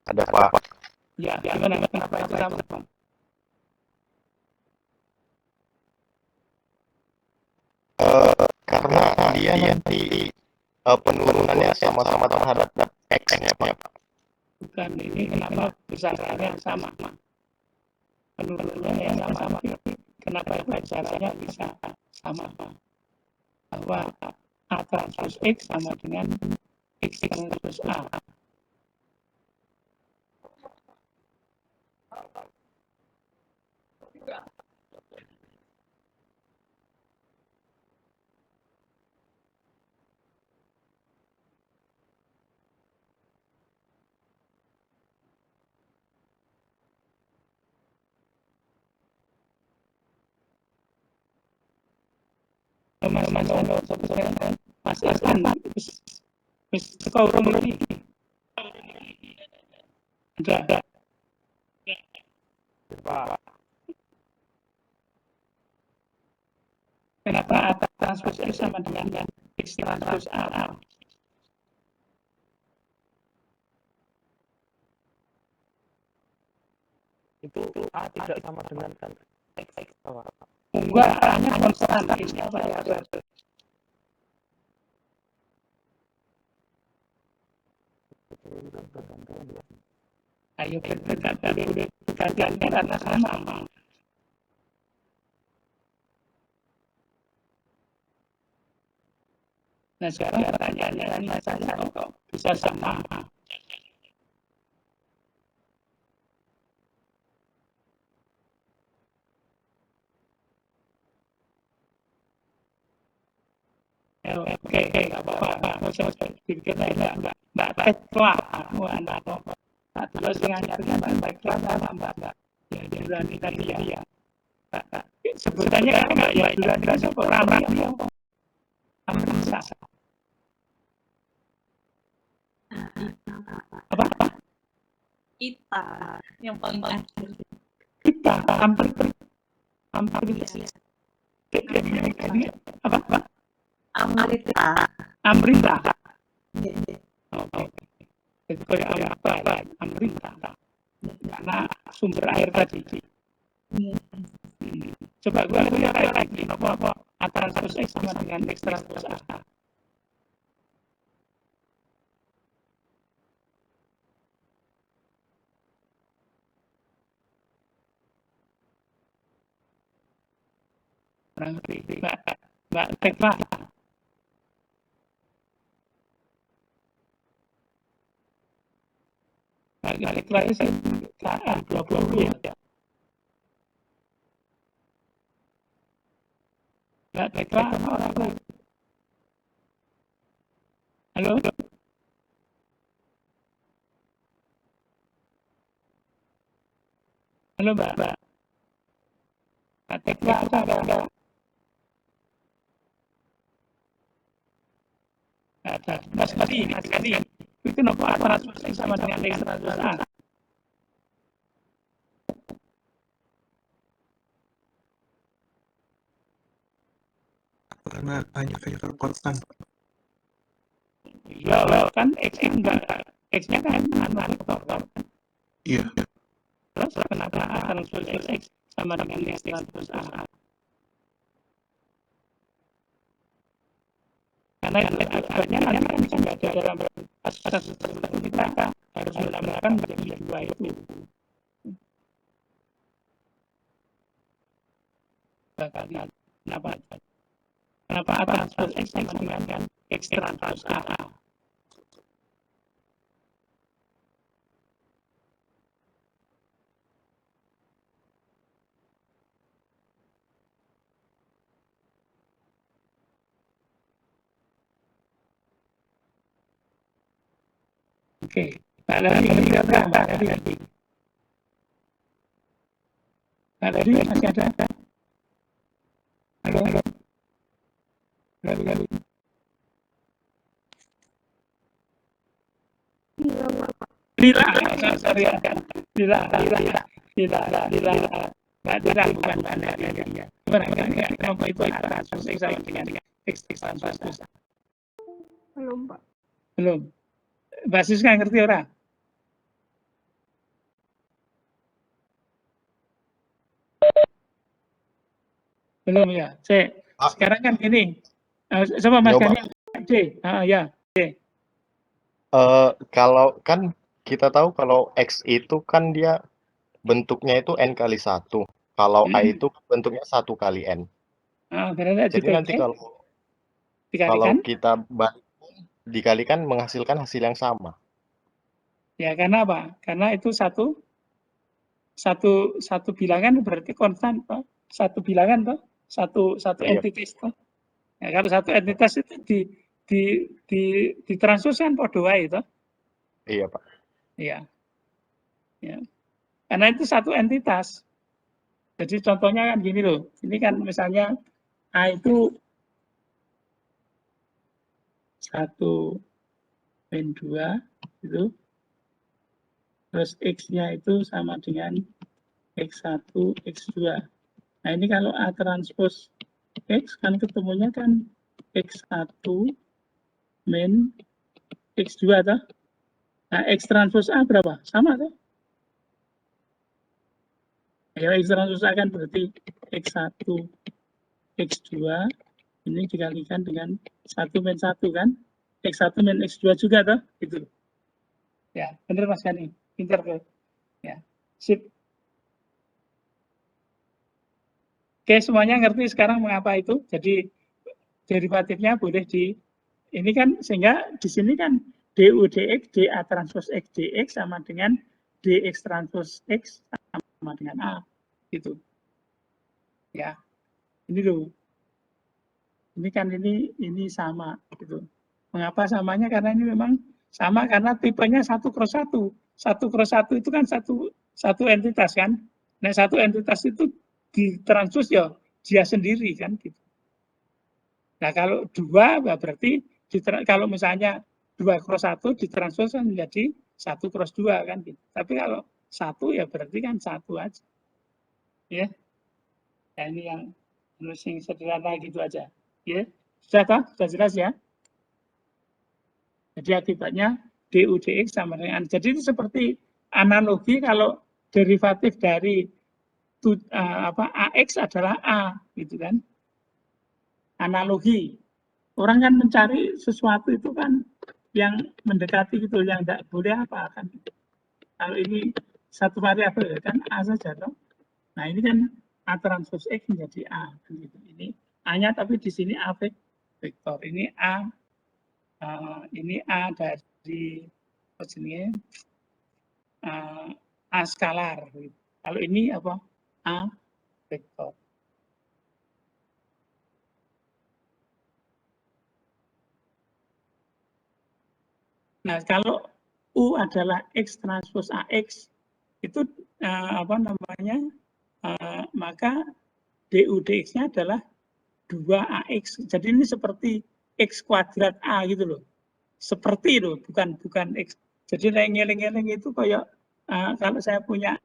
Ada Pak. Ya, gimana? Kenapa itu sama? Karena dia nanti penurunannya sama-sama terhadap X-nya Pak. Bukan, ini kenapa besarannya sama? Penurunannya yang sama. Kenapa besarannya bisa sama? Bahwa A transpose X sama dengan X transpose A. Mas Aslan, kau ini ada. Kenapa A transpose X sama dengan X transpose A? Itu A tidak sama dengan X. Enggak, A-nya konstan. Ini apa ya? Ayo kita karena sama. Nah sekarang pertanyaannya saya kok bisa sama? Oke, nggak apa-apa. Maksudnya pikir Mbak Tekla, anak tak terus ngajarnya Mbak Tekla sama Mbak Yurani tadi ya. Sebutannya Mbak Yurani itu orang yang Amrisa. Apa? Kita yang paling akhir. Kita hampir apa? Amrita. Oke. Jadi kayak apa? Amrita. Karena sumber air tadi. Coba gue lihat lagi apa A transpose X sama dengan X transpose A. Kurang lebih Mbak Tekla. Mbak Tekla itu KA 20 ya. Mbak Tekla orang lain. Halo? Halo Mbak. Mbak Tekla ada. Mas Kadi. Itu kenapa A transpose X sama dengan X transpose A? Karena hanya vektor konstan. Ya, kan X-nya enggak. X-nya kan vektor. Iya. Terus kenapa A transpose X sama dengan X transpose A? Karena itu akibatnya nanti kan bisa nggak ada dalam kasus tertentu kita harus menambahkan menjadi 2 itu. Kenapa A transpose X sama dengan X transpose A? Oke, Pak Lari ini berapa Mbak Lari? Mbak Lari masih ada? Halo? Lari. Lila, sorry ya. Lila. Mbak Lila bukan Mbak Lari. Gimana kamu itu transpose X sama dengan X transpose? Belum, Pak. Belum. Mbak Siska ngerti ora? Belum ya. Sekarang kan gini. Coba Mas Gani D. Ya. Kalau kan kita tahu kalau X itu kan dia bentuknya itu N kali 1. Kalau A itu bentuknya 1 kali N. Jadi nanti kalau kita dikalikan menghasilkan hasil yang sama. Ya, karena apa? Karena itu satu bilangan berarti konstan, Pak. Satu bilangan, Pak. Satu entitas, Pak. Ya, kalau satu entitas itu ditranspose kan podo wae itu. Iya, Pak. Iya. Ya. Karena itu satu entitas. Jadi contohnya kan gini loh. Ini kan misalnya A itu 1 min 2 itu. Terus X-nya itu sama dengan X1, X2. Nah ini kalau A transpose X kan ketemunya kan X1 min X2 toh. Nah X transpose A berapa? Sama toh? Ya X transpose A kan berarti X1, X2 ini dikalikan dengan 1 min 1 kan? X1 min X2 juga toh? Gitu. Ya, benar Mas Gani. Pintar tuh. Ya. Sip. Oke, semuanya ngerti sekarang mengapa itu. Jadi derivatifnya boleh ini kan sehingga di sini kan du dx dA transpose X dx sama dengan dx transpose X sama dengan A gitu. Ya. Ini loh. Ini kan ini sama gitu. Mengapa samanya? Karena ini memang sama karena tipenya 1 cross 1. 1 cross 1 itu kan satu entitas kan. Nah, satu entitas itu ditranspose ya dia sendiri kan gitu. Nah, kalau 2 berarti kalau misalnya 2 cross 1 ditranspose kan menjadi 1 cross 2 kan gitu. Tapi kalau 1 ya berarti kan 1 aja. Ya. Nah, ini yang sederhana gitu aja. Ya. Sudah jelas ya? Jadi akibatnya du dx sama dengan jadi itu seperti analogi kalau derivatif dari ax adalah a gitu kan. Analogi. Orang kan mencari sesuatu itu kan yang mendekati gitu, yang tidak boleh apa kan. Kalau ini satu variabel kan a saja toh. Nah, ini kan a transpose x menjadi a gitu. Ini a-nya tapi di sini a vektor. Ini a dari a skalar. Kalau ini apa? A vektor. Nah, kalau U adalah X transpose AX, itu maka du dx-nya adalah 2AX. Jadi ini seperti X kuadrat A gitu loh. Seperti itu, bukan X. Jadi ngeling-ngeling itu kayak kalau saya punya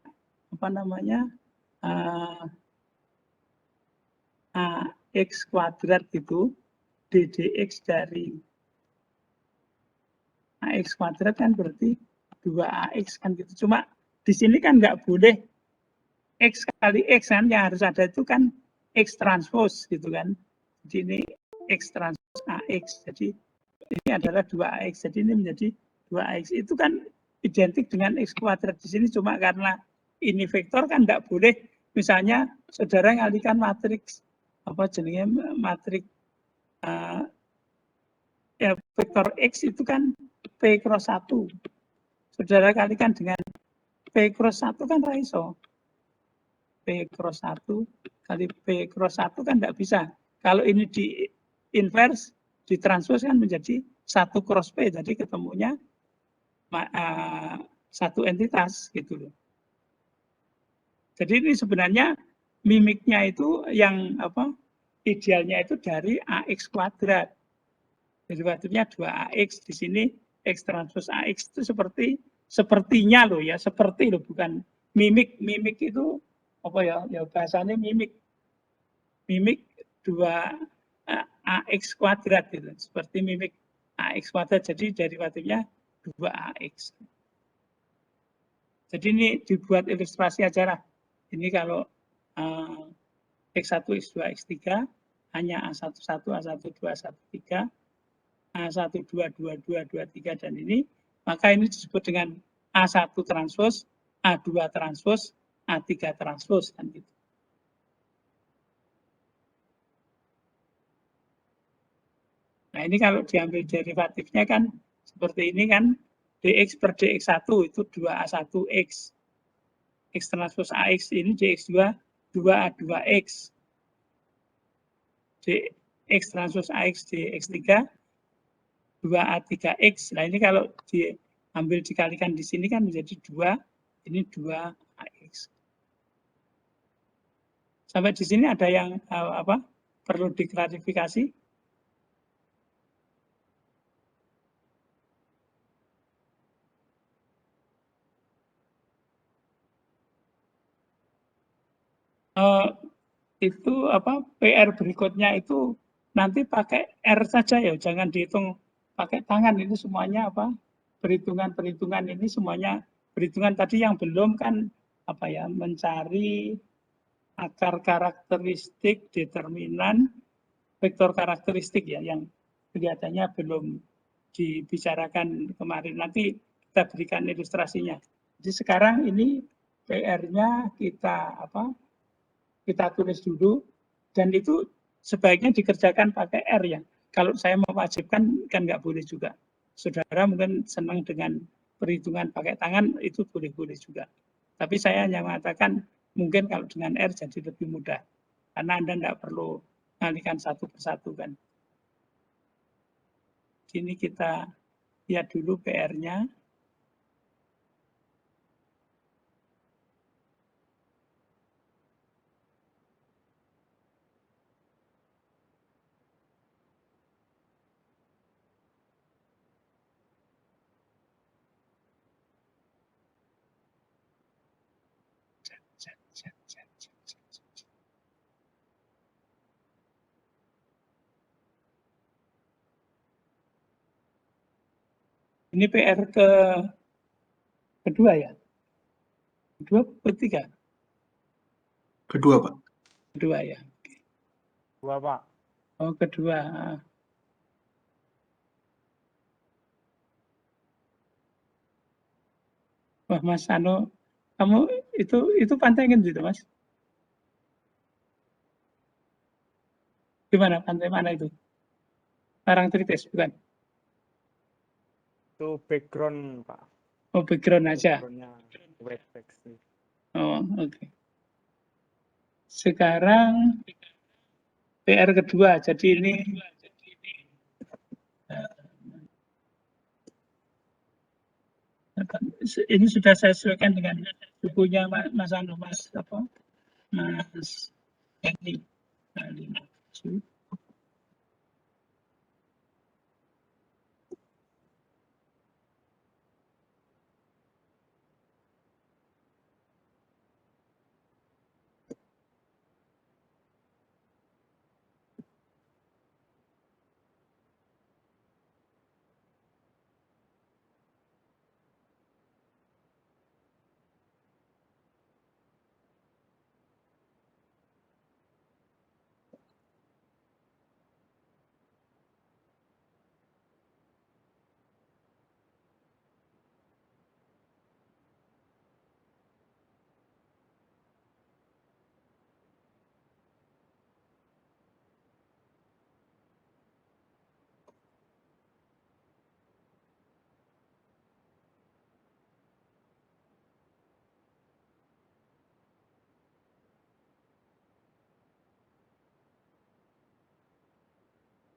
X kuadrat gitu, ddx dari AX kuadrat kan berarti 2AX kan gitu. Cuma di sini kan nggak boleh X kali X kan, yang harus ada itu kan X transpose gitu kan. Jadi ini X transpose AX. Jadi ini adalah 2AX. Jadi ini menjadi 2AX. Itu kan identik dengan X kuadrat. Di sini cuma karena ini vektor kan tidak boleh. Misalnya saudara ngalihkan matriks apa jenenge matriks ya, vektor X itu kan P cross 1. Saudara kalikan dengan P cross 1 kan raiso. P cross 1 kali P cross 1 kan tidak bisa. Kalau ini di inverse, di transpose kan menjadi 1 cross P. Jadi ketemunya satu entitas gitu loh. Jadi ini sebenarnya mimiknya itu yang apa? Idealnya itu dari AX kuadrat. Derivatifnya 2AX, di sini X transpose AX itu sepertinya loh ya, seperti loh, bukan mimik. Mimik itu apa ya? Ya bahasanya mimik. Mimik 2AX kuadrat gitu. Seperti mimik AX kuadrat, jadi derivatifnya 2AX. Jadi ini dibuat ilustrasi aja lah. Ini kalau X1, X2, X3 hanya A11, A12, A13, A12, 22, 23 dan ini, maka ini disebut dengan A1 transpose, A2 transpose, A3 transpose kan gitu. Nah, ini kalau diambil derivatifnya kan seperti ini kan, dx per dx1 itu 2A1x. X transpose AX ini dx2 2A2x. Dx transpose AX dx3 2A3x. Nah, ini kalau diambil dikalikan di sini kan menjadi 2, ini 2AX. Sampai di sini ada yang apa? Perlu diklarifikasi? Itu apa? PR berikutnya itu nanti pakai R saja ya, jangan dihitung pakai tangan. Ini semuanya apa? Perhitungan-perhitungan ini semuanya perhitungan tadi yang belum kan apa ya? Mencari akar karakteristik determinan vektor karakteristik ya, yang kelihatannya belum dibicarakan kemarin. Nanti kita berikan ilustrasinya. Jadi sekarang ini PR-nya kita apa? Kita tulis dulu dan itu sebaiknya dikerjakan pakai R ya. Kalau saya mewajibkan kan nggak boleh juga. Saudara mungkin senang dengan perhitungan pakai tangan itu boleh-boleh juga. Tapi saya hanya mengatakan mungkin kalau dengan R jadi lebih mudah. Karena Anda tidak perlu mengalihkan satu persatu kan. Ini kita lihat dulu PR-nya. Ini PR kedua ya? Kedua, ketiga? Kedua, Pak. Kedua ya. Kedua, Pak. Oh, kedua. Wah, Mas Ano, kamu itu pantengin gitu, Mas? Gimana pantai mana itu? Parangtritis bukan? Itu background, Pak. Oh, background aja. Backgroundnya web text. Oh, oke. Okay. Sekarang PR kedua, jadi ini sudah saya sesuaikan dengan bukunya Mas Anu, Mas apa? Mas Edi.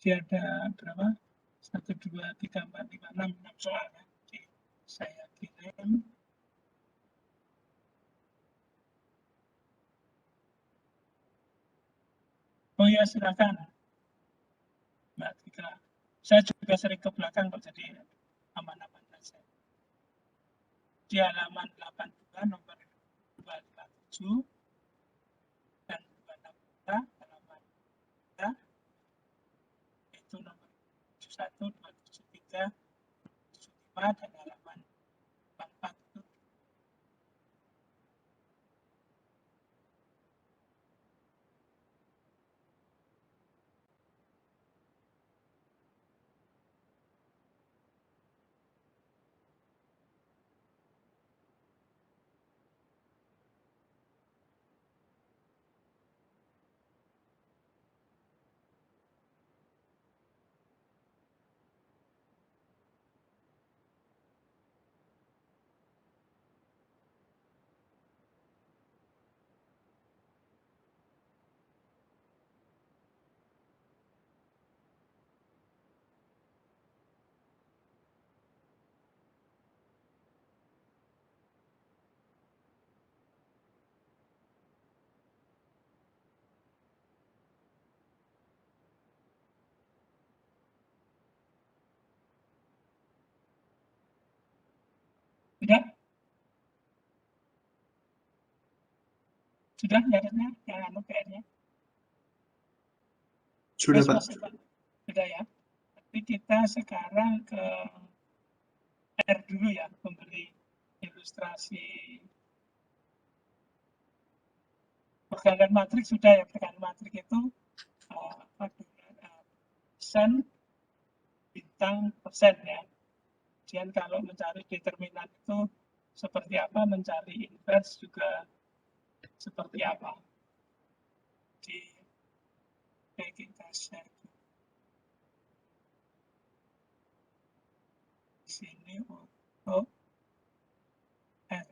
Dia ada berapa? 1, 2, 3, 4, 5, 6 soal ya. Jadi saya kirim. Oh ya, silakan Mbak Tika. Saya juga sering ke belakang kok, jadi aman-aman saja. Di halaman 82 nomor 257 dan 263 halaman 3 itu nomor 71, 273, 75 dan halaman 44 itu. Sudah nyatanya yang PR-nya? Sudah, Pak. Sudah ya. Tapi kita sekarang ke R dulu ya, memberi ilustrasi. Pergerakan matrik sudah ya, pergerakan matrik itu persen, bintang, persen ya. Kemudian kalau mencari determinan itu seperti apa, mencari inverse juga seperti apa. Di kita share di sini untuk R.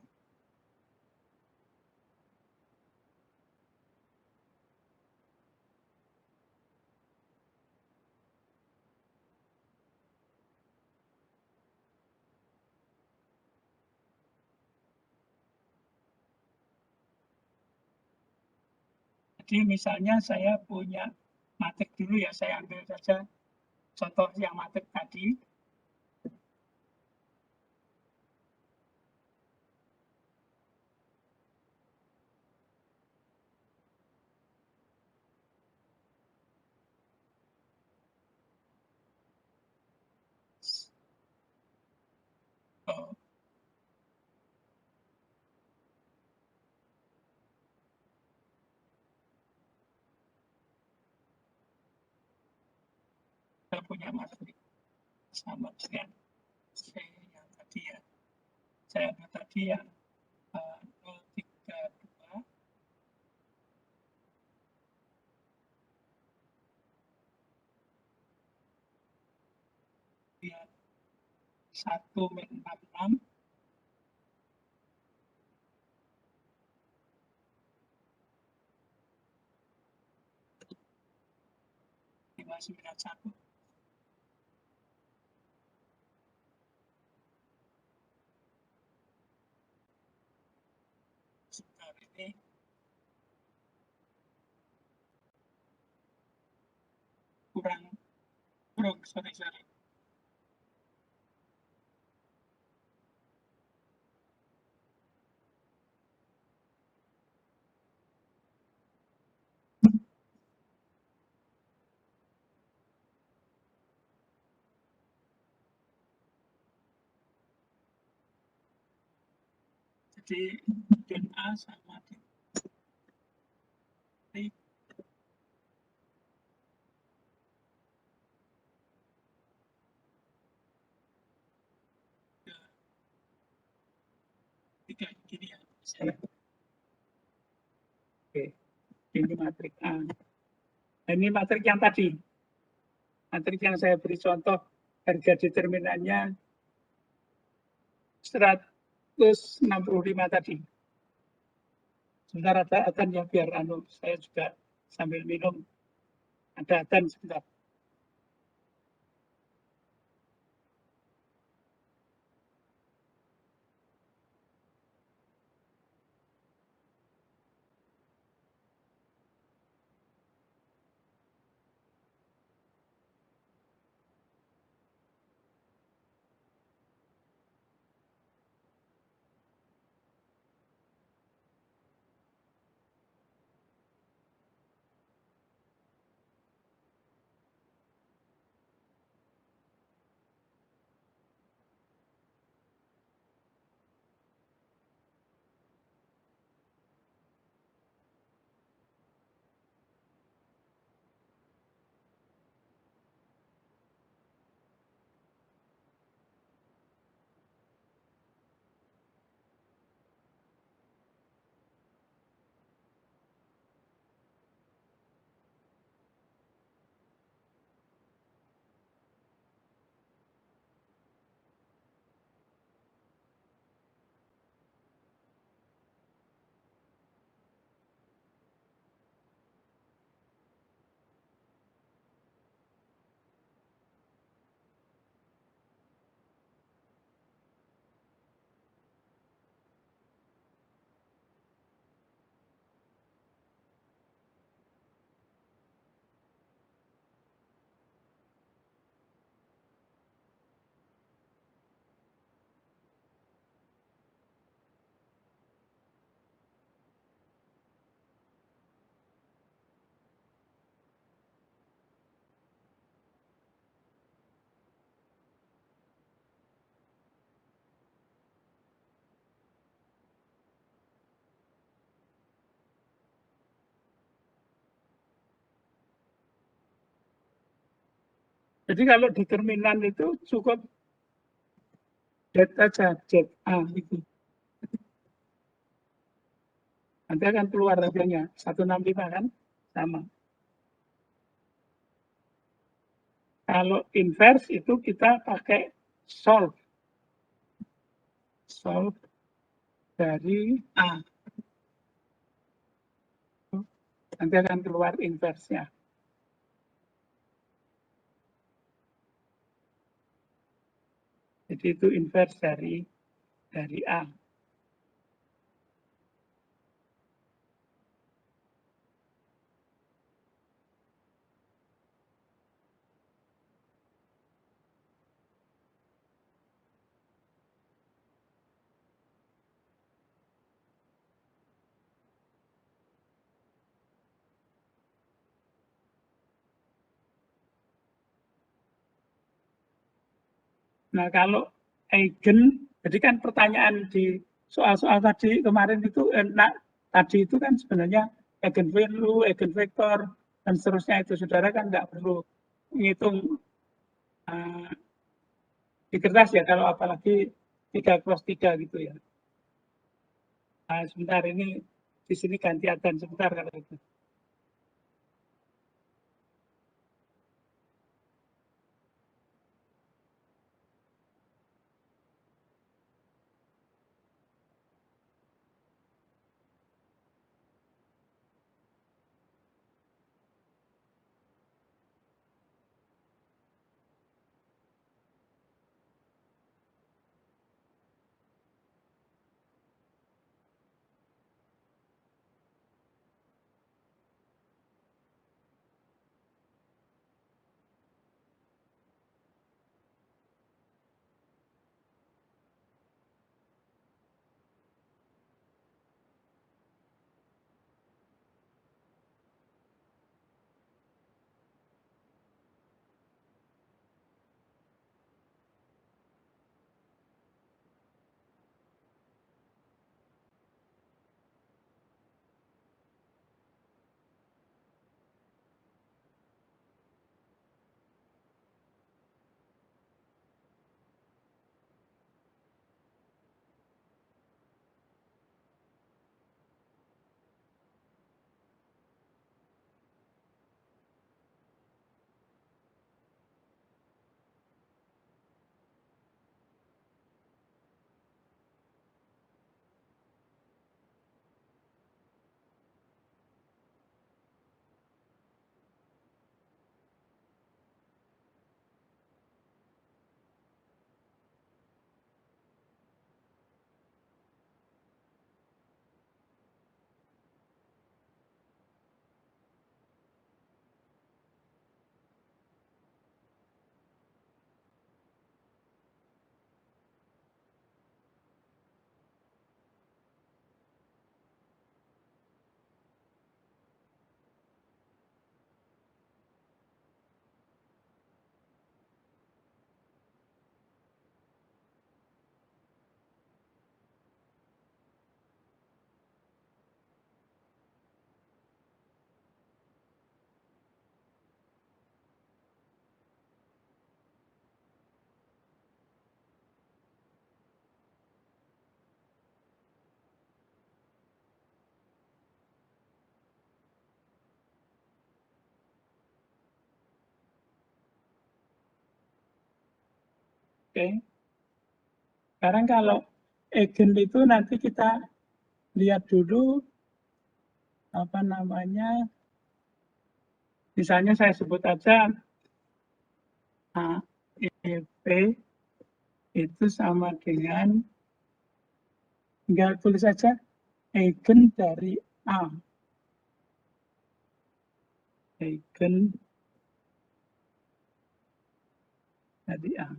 Jadi misalnya saya punya matrik dulu ya, saya ambil saja contoh yang matrik tadi. Oh. Saya punya matrik sama dengan C yang tadi ya. Saya ambil tadi yang 032 kemudian 1-66 591. Sebentar ini kurang, sorry. Jadi gen A sama dengan D. Tiga gini ya. Oke, ini matrik A. Nah, ini matrik yang tadi. Matrik yang saya beri contoh, harga determinannya 165 tadi. Sebentar ada adzan ya, biar saya juga sambil minum. Ada adzan sebentar. Jadi kalau determinan itu cukup det aja, det A itu. Nanti akan keluar hasilnya 165 kan, sama. Kalau inverse itu kita pakai solve. Solve dari A. Nanti akan keluar inverse-nya. Jadi itu inverse dari A. Nah, kalau eigen, jadi kan pertanyaan di soal-soal tadi kemarin itu, tadi itu kan sebenarnya eigen value, eigen vektor, dan seterusnya itu. Saudara kan nggak perlu menghitung di kertas ya, kalau apalagi 3x3 gitu ya. Nah, sebentar ini di sini ganti adan sebentar kalau itu. Oke. Sekarang kalau eigen itu nanti kita lihat dulu apa namanya. Misalnya saya sebut aja AEP itu sama dengan, tinggal tulis saja eigen dari A. Eigen dari A.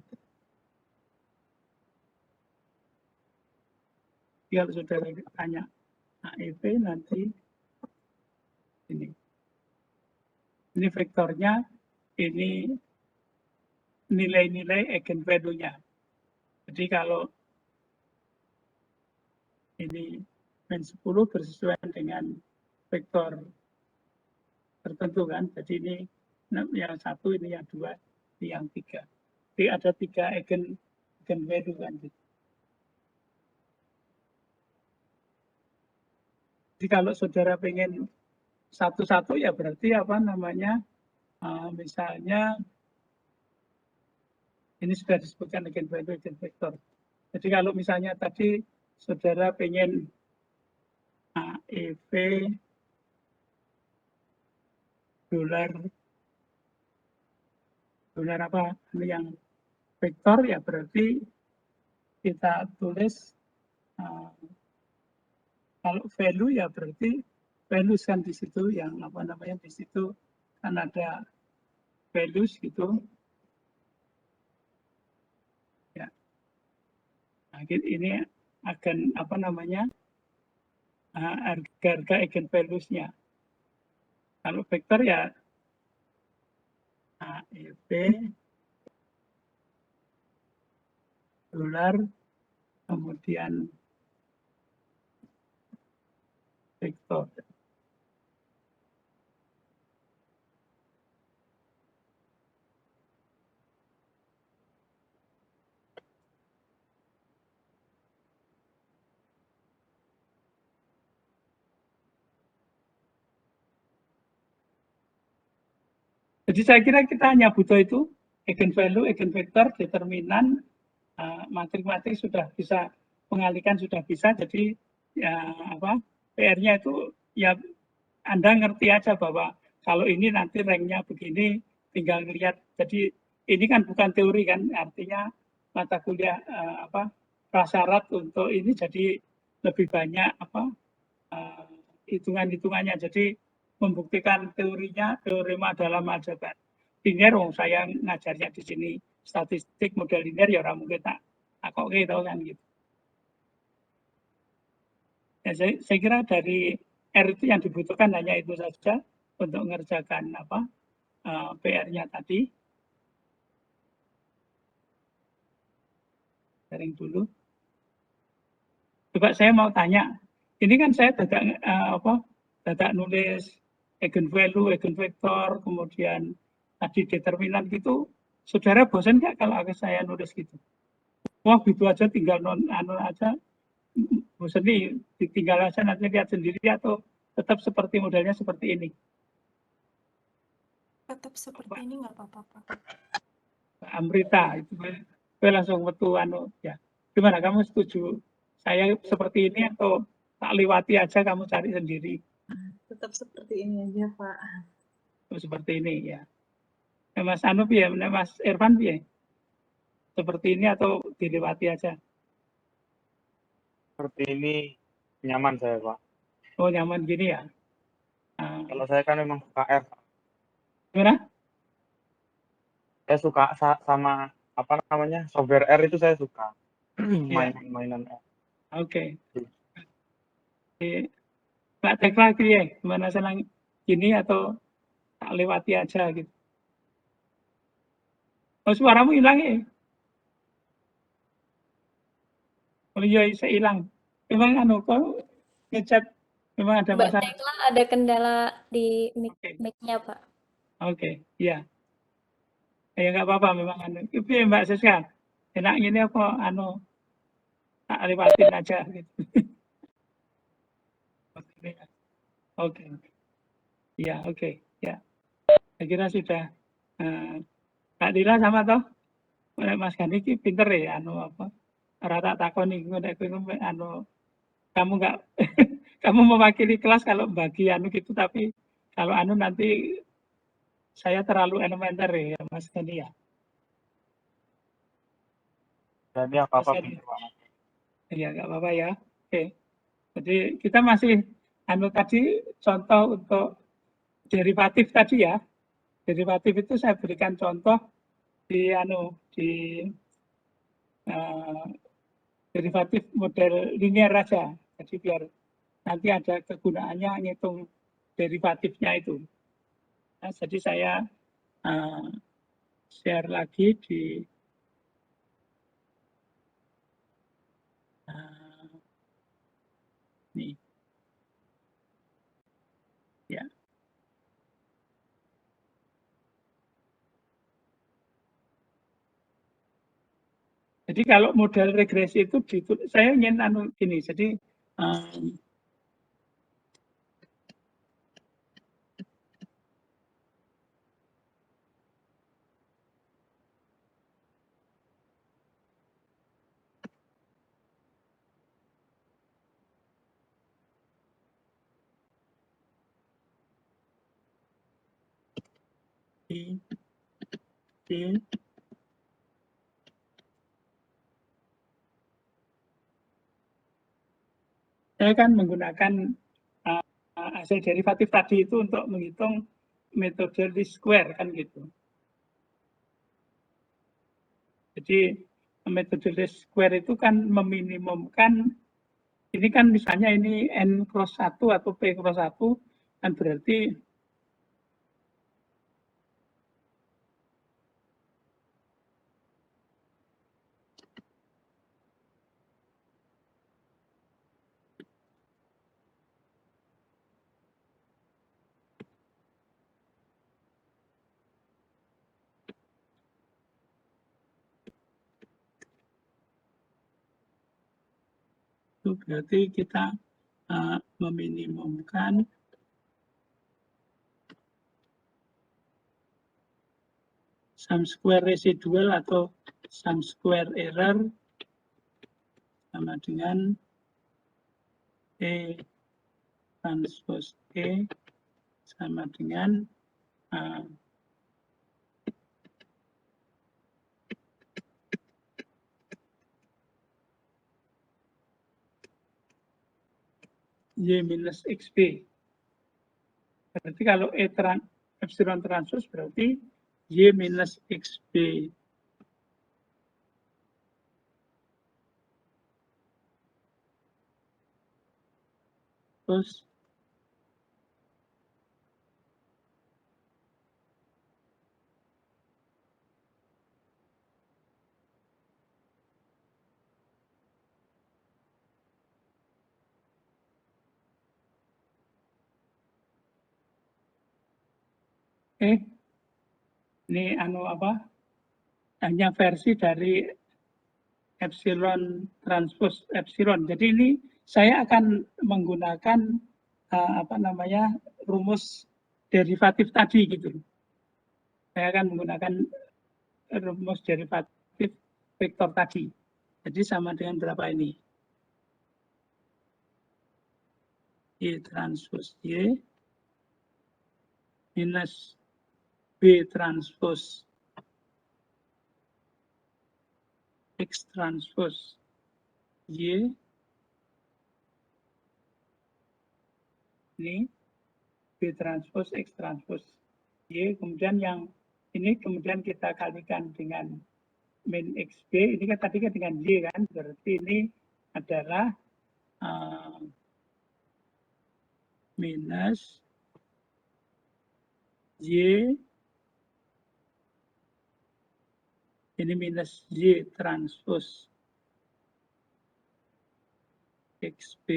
Kalau saudara tanya AEP nanti ini. Ini vektornya, ini nilai-nilai eigenvalue-nya. Jadi kalau ini min 10 bersesuaian dengan vektor tertentu kan. Jadi ini yang 1, ini yang 2, seperti yang 3. Jadi ada 3 eigenvalue kan gitu. Jadi kalau saudara pengen satu-satu ya berarti apa namanya, misalnya ini sudah disebutkan eigenvalue, eigenvektor. Jadi kalau misalnya tadi saudara pengen AEV dolar apa yang vektor ya berarti kita tulis kalau value ya berarti values kan di situ yang apa namanya di situ kan ada values gitu ya. Nah, ini akan apa namanya harga eigenvalues-nya. Kalau vektor ya AEV dolar kemudian vektor. Jadi saya kira kita hanya butuh itu eigenvalue, eigenvektor, determinan, matrik-matrik sudah bisa mengalihkan sudah bisa. Jadi ya apa PR-nya itu ya Anda ngerti aja bahwa kalau ini nanti ranknya begini, tinggal lihat. Jadi ini kan bukan teori kan, artinya mata kuliah prasyarat untuk ini jadi lebih banyak hitungan-hitungannya. Jadi membuktikan teorinya, teorema dalam aljabar linear. Saya ngajarnya di sini statistik model linear ya orang mungkin tak kok gitu kan gitu. Ya, saya kira dari R itu yang dibutuhkan hanya itu saja untuk mengerjakan PR-nya tadi. Sharing dulu. Coba saya mau tanya, ini kan saya dadak nulis eigenvalue, eigenvektor, kemudian tadi determinan gitu. Saudara bosan nggak kalau saya nulis gitu? Wah gitu aja tinggal aja. Bosan nih, tinggal aja nanti lihat sendiri atau tetap seperti modelnya seperti ini? Tetap seperti ini nggak apa-apa, Pak. Amrita itu gue langsung metu ya. Gimana kamu setuju saya seperti ini atau tak lewati aja kamu cari sendiri? Tetap seperti ini aja, Pak. Seperti ini ya. Mas Anup ya, Mas Irfan ya. Seperti ini atau dilewati aja? Seperti ini nyaman saya, Pak. Oh nyaman gini ya. Kalau saya kan memang suka R. Gimana? Saya suka sama apa namanya software R itu saya suka. Mainan R. Oke. Mbak Tekla ya, gimana senang gini atau tak lewati aja gitu? Oh suaramu hilang ya? Oh iya, saya hilang. Memang kok ngechat memang ada Mbak masalah. Tekla ada kendala di mic-nya, Pak. Oke, iya. Ya nggak apa-apa memang Itu ya Mbak Siska. Enak gini apa tak lewatin aja gitu. Oke. Iya, oke. Ya. Saya kira sudah. Kak Dila sama toh? Mas Gani ki pinter ya rata takoni kamu nggak kamu mewakili kelas kalau bagi gitu tapi kalau nanti saya terlalu elementer ya Mas Gani ya. Jadi apa-apa Iya nggak apa-apa ya. Oke. Jadi kita masih tadi contoh untuk derivatif tadi ya. Derivatif itu saya berikan contoh di derivatif model linear aja. Jadi biar nanti ada kegunaannya ngitung derivatifnya itu. Nah, jadi saya share lagi di nih. Ya. Jadi kalau model regresi itu saya ingin gini, jadi saya kan menggunakan hasil derivatif tadi itu untuk menghitung metode least square kan gitu. Jadi metode least square itu kan meminimumkan, ini kan misalnya ini n cross 1 atau p cross 1 kan berarti kita meminimumkan sum square residual atau sum square error sama dengan E transpose E sama dengan Y minus XB. Berarti kalau epsilon transpose berarti Y minus XB. Terus ini hanya versi dari epsilon transpose epsilon. Jadi ini saya akan menggunakan rumus derivatif tadi gitu. Saya akan menggunakan rumus derivatif vektor tadi. Jadi sama dengan berapa ini? Y transpose Y minus B transpose X transpose Y ini B transpose X transpose Y, kemudian yang ini kemudian kita kalikan dengan min XB, ini kan tadi kan dengan Y kan, berarti ini adalah minus Y, ini minus Y transpose XB,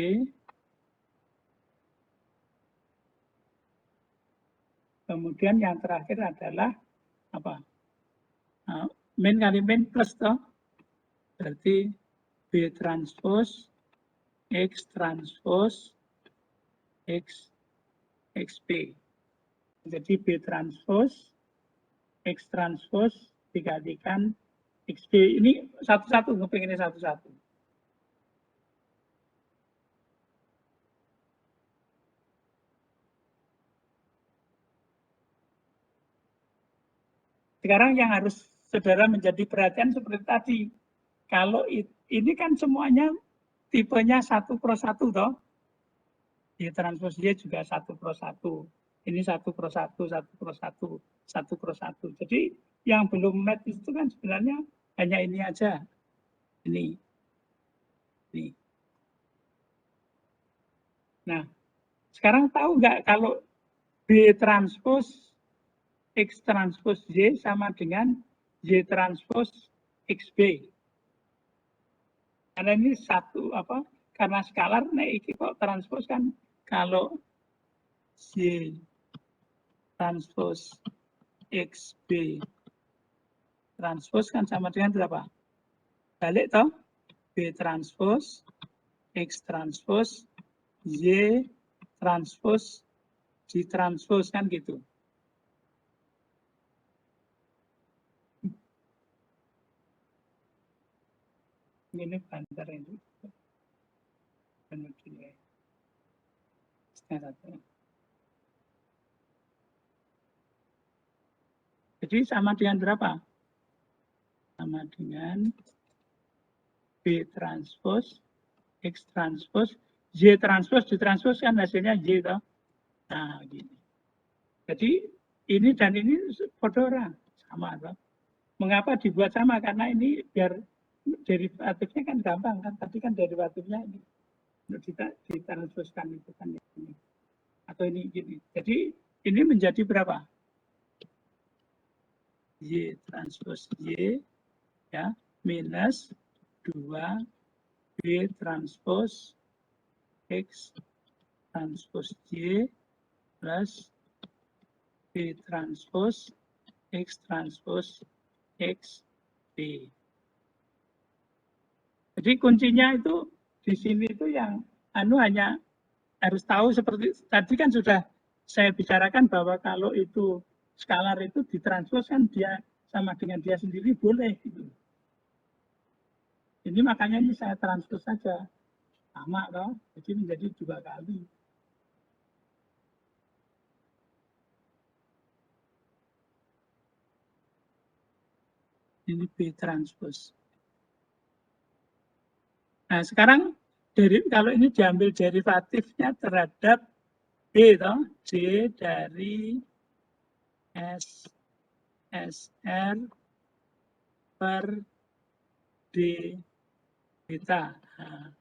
kemudian yang terakhir adalah apa? Min kali min plus toh, berarti B transpose X transpose X XB. Jadi B transpose X transpose dikalikan XB. Ini satu-satu, ngeping ini satu-satu. Sekarang yang harus saudara menjadi perhatian seperti tadi. Kalau ini kan semuanya tipenya 1 cross 1 toh. Y transpose Y juga 1 cross 1. Ini 1 cross 1, 1 cross 1, 1 cross 1. Jadi yang belum match itu kan sebenarnya hanya ini aja. Ini. Nah, sekarang tahu nggak kalau B transpose X transpose Y sama dengan Y transpose XB. Karena ini karena skalar, nah ini kok transpose kan kalau Y transpose XB transpose kan sama dengan berapa? Balik toh, B transpose, X transpose, Y transpose, G transpose kan gitu. Ini banter ini. Jadi sama dengan berapa? Sama dengan B transpose, X transpose, Y transpose, Y transpose kan hasilnya Y toh. Nah, gini. Jadi ini dan ini saudara sama toh. Mengapa dibuat sama? Karena ini biar derivatifnya kan gampang kan. Tadi kan derivatifnya ini untuk ditransposkan itu kan ini. Atau ini gini. Jadi ini menjadi berapa? Y transpose Y ya minus 2 B transpose X transpose Y plus B transpose X transpose X B. Jadi kuncinya itu di sini itu yang hanya harus tahu seperti tadi kan sudah saya bicarakan bahwa kalau itu skalar itu ditranspose kan dia sama dengan dia sendiri boleh gitu. Ini makanya ini saya transpose saja sama toh, jadi menjadi 2 kali. Ini B transpose. Nah sekarang kalau ini diambil derivatifnya terhadap B toh, J dari SR per D beta. Nah,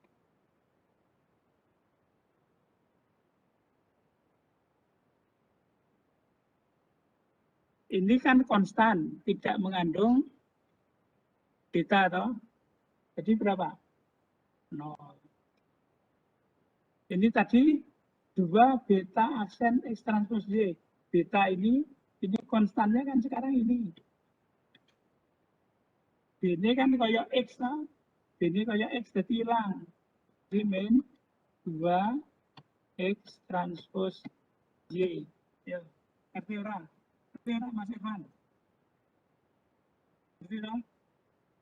ini kan konstan, tidak mengandung beta toh. Jadi berapa? 0. Ini tadi 2 beta aksen X transpose Y. Beta ini konstannya kan sekarang ini. B ini kan kayak X lah. B ini kayak X jadi hilang. Remain 2 X transpose Y. Ya, ngerti orang? Ngerti orang Mas Irfan? Ngerti dong?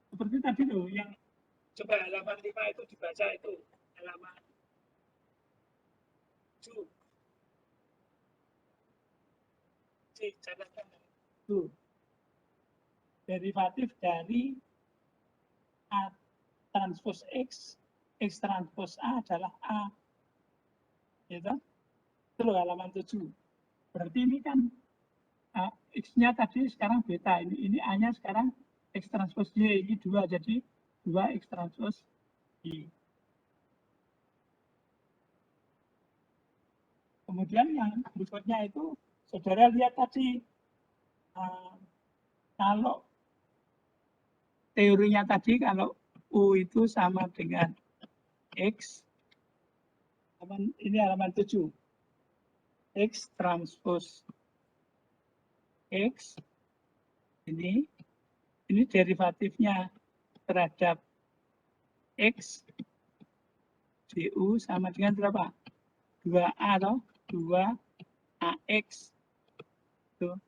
Seperti tadi loh yang coba halaman 5 itu dibaca itu. Halaman 7. Catatan itu. Derivatif dari A transpose X, X transpose A adalah A. Gitu? Itu loh halaman 7. Berarti ini kan X-nya tadi sekarang beta. Ini A-nya sekarang X transpose Y. Ini 2, jadi 2 X transpose Y. Kemudian yang berikutnya itu, saudara lihat tadi, kalau teorinya tadi, kalau U itu sama dengan X, ini halaman 7, X transpose X, ini derivatifnya terhadap X, DU sama dengan berapa? 2A atau 2AX. Tuh.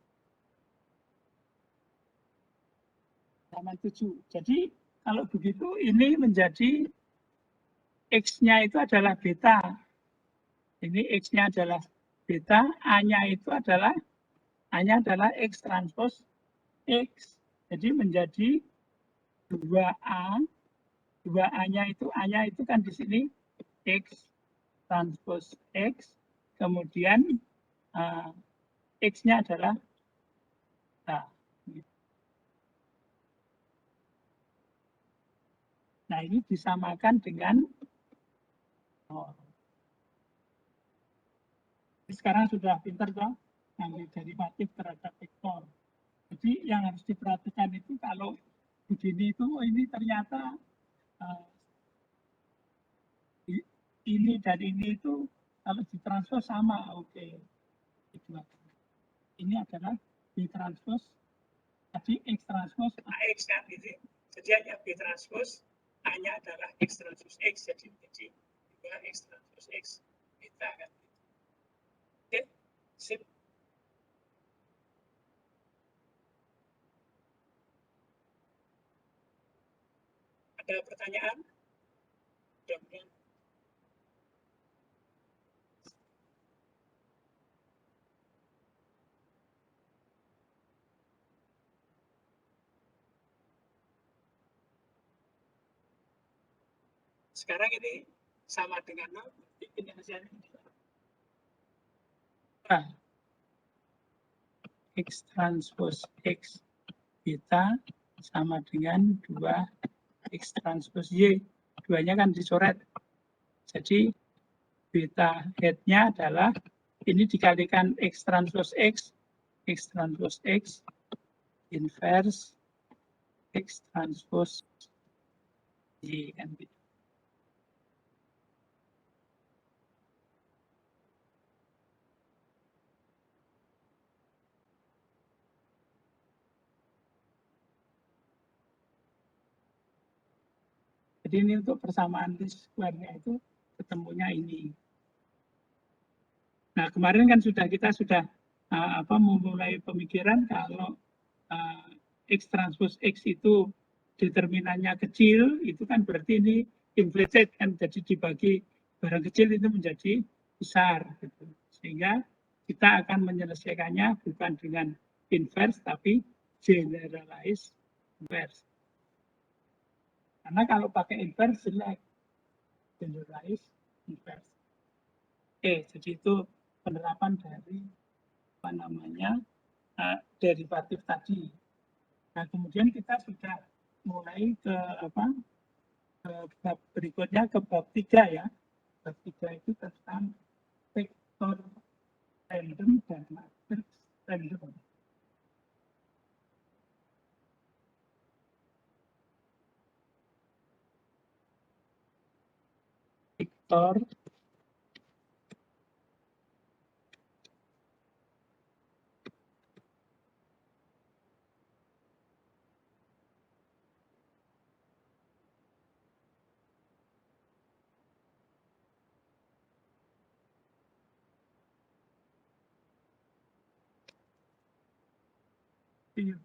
Halaman 7. Jadi kalau begitu ini menjadi X-nya itu adalah beta. Ini X-nya adalah beta, A-nya itu adalah X transpose X. Jadi menjadi 2A, 2A-nya itu kan di sini X transpose X, kemudian X-nya adalah nah ini disamakan dengan sekarang sudah pinter toh ambil derivatif terhadap vektor. Jadi yang harus diperhatikan itu kalau begini itu ini ternyata ini dan ini itu kalau ditranspose sama, oke. Ini adalah ditranspose tadi X transpose AX kan gitu. Jadi hanya B transpose, A-nya adalah X transpose X, jadi menjadi 2X transpose X beta kan. Oke, sip. Ada pertanyaan? Mudah-mudahan. Sekarang ini sama dengan 0, ini hasilnya X transpose X beta sama dengan 2X transpose Y. Duanya kan dicoret. Jadi beta head-nya adalah ini dikalikan X transpose X inverse X transpose Y kan gitu. Jadi ini untuk persamaan least square-nya itu ketemunya ini. Nah, kemarin kan kita sudah memulai pemikiran kalau X transpose X itu determinannya kecil, itu kan berarti ini implicit kan, jadi dibagi barang kecil itu menjadi besar. Gitu. Sehingga kita akan menyelesaikannya bukan dengan inverse, tapi generalized inverse. Karena kalau pakai inverse jelek, generalized inverse. Oke, jadi itu penerapan dari derivatif tadi. Nah, kemudian kita sudah mulai ke bab berikutnya, ke bab 3 ya. Bab 3 itu tentang vektor random dan matrix random. Vektor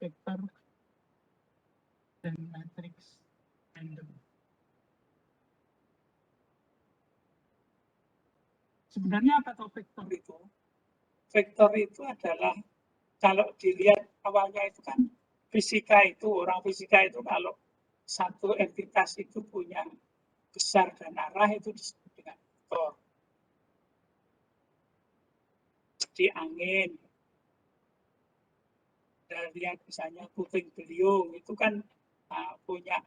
vektor dan matrix random. Sebenarnya apa tuh vektor itu? Vektor itu adalah kalau dilihat awalnya itu kan orang fisika itu kalau satu entitas itu punya besar dan arah itu disebut dengan vektor. Jadi angin, dan lihat misalnya puting beliung itu kan punya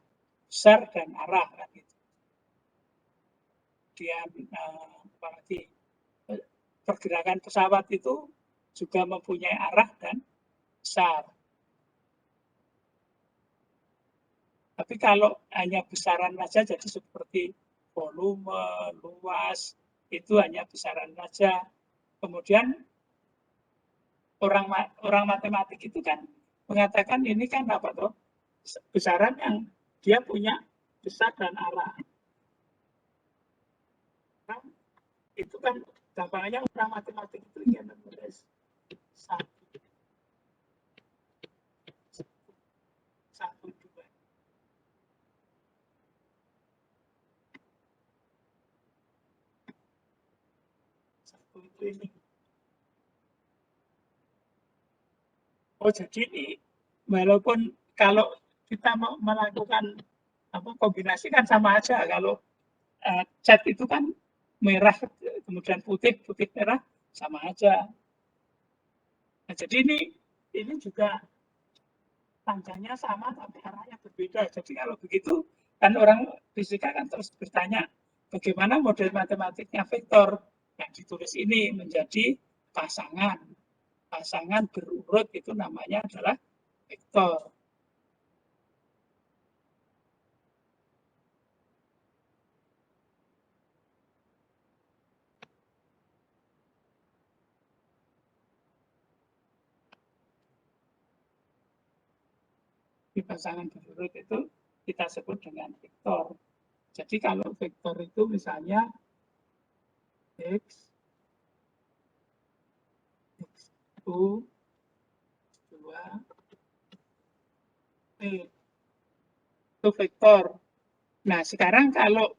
besar dan arah kan gitu. Kemudian apalagi pergerakan pesawat itu juga mempunyai arah dan besar. Tapi kalau hanya besaran saja, jadi seperti volume, luas, itu hanya besaran saja. Kemudian orang matematik itu kan mengatakan ini kan apa tuh? Besaran yang dia punya besar dan arah. Nah, itu kan gampangnya orang matematik itu ingin menulis satu dua. Satu itu ini. Oh, jadi ini walaupun kalau kita mau melakukan kombinasi kan sama aja. Kalau cat itu kan merah kemudian putih merah sama aja. Nah, jadi ini juga panjangnya sama tapi arahnya berbeda. Jadi kalau begitu kan orang fisika kan terus bertanya bagaimana model matematiknya vektor yang ditulis ini menjadi pasangan. Pasangan berurut itu namanya adalah vektor. Di pasangan berurut itu kita sebut dengan vektor. Jadi kalau vektor itu misalnya X, X1, 2, T. Itu vektor. Nah, sekarang kalau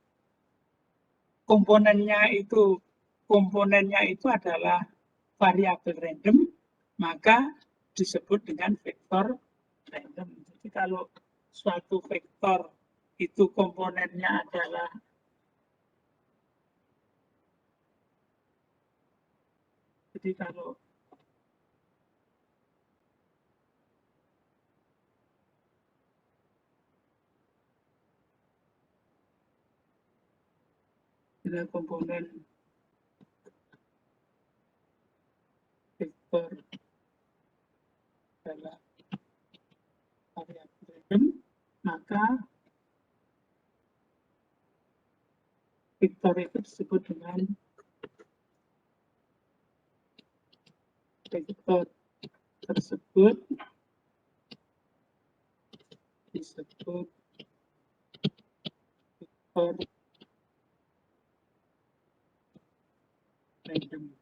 komponennya itu adalah variabel random, maka disebut dengan vektor random. Jadi kalau suatu vektor itu komponennya adalah kalau komponen vektor adalah variabel random, maka vektor itu disebut dengan vektor tersebut disebut vektor random.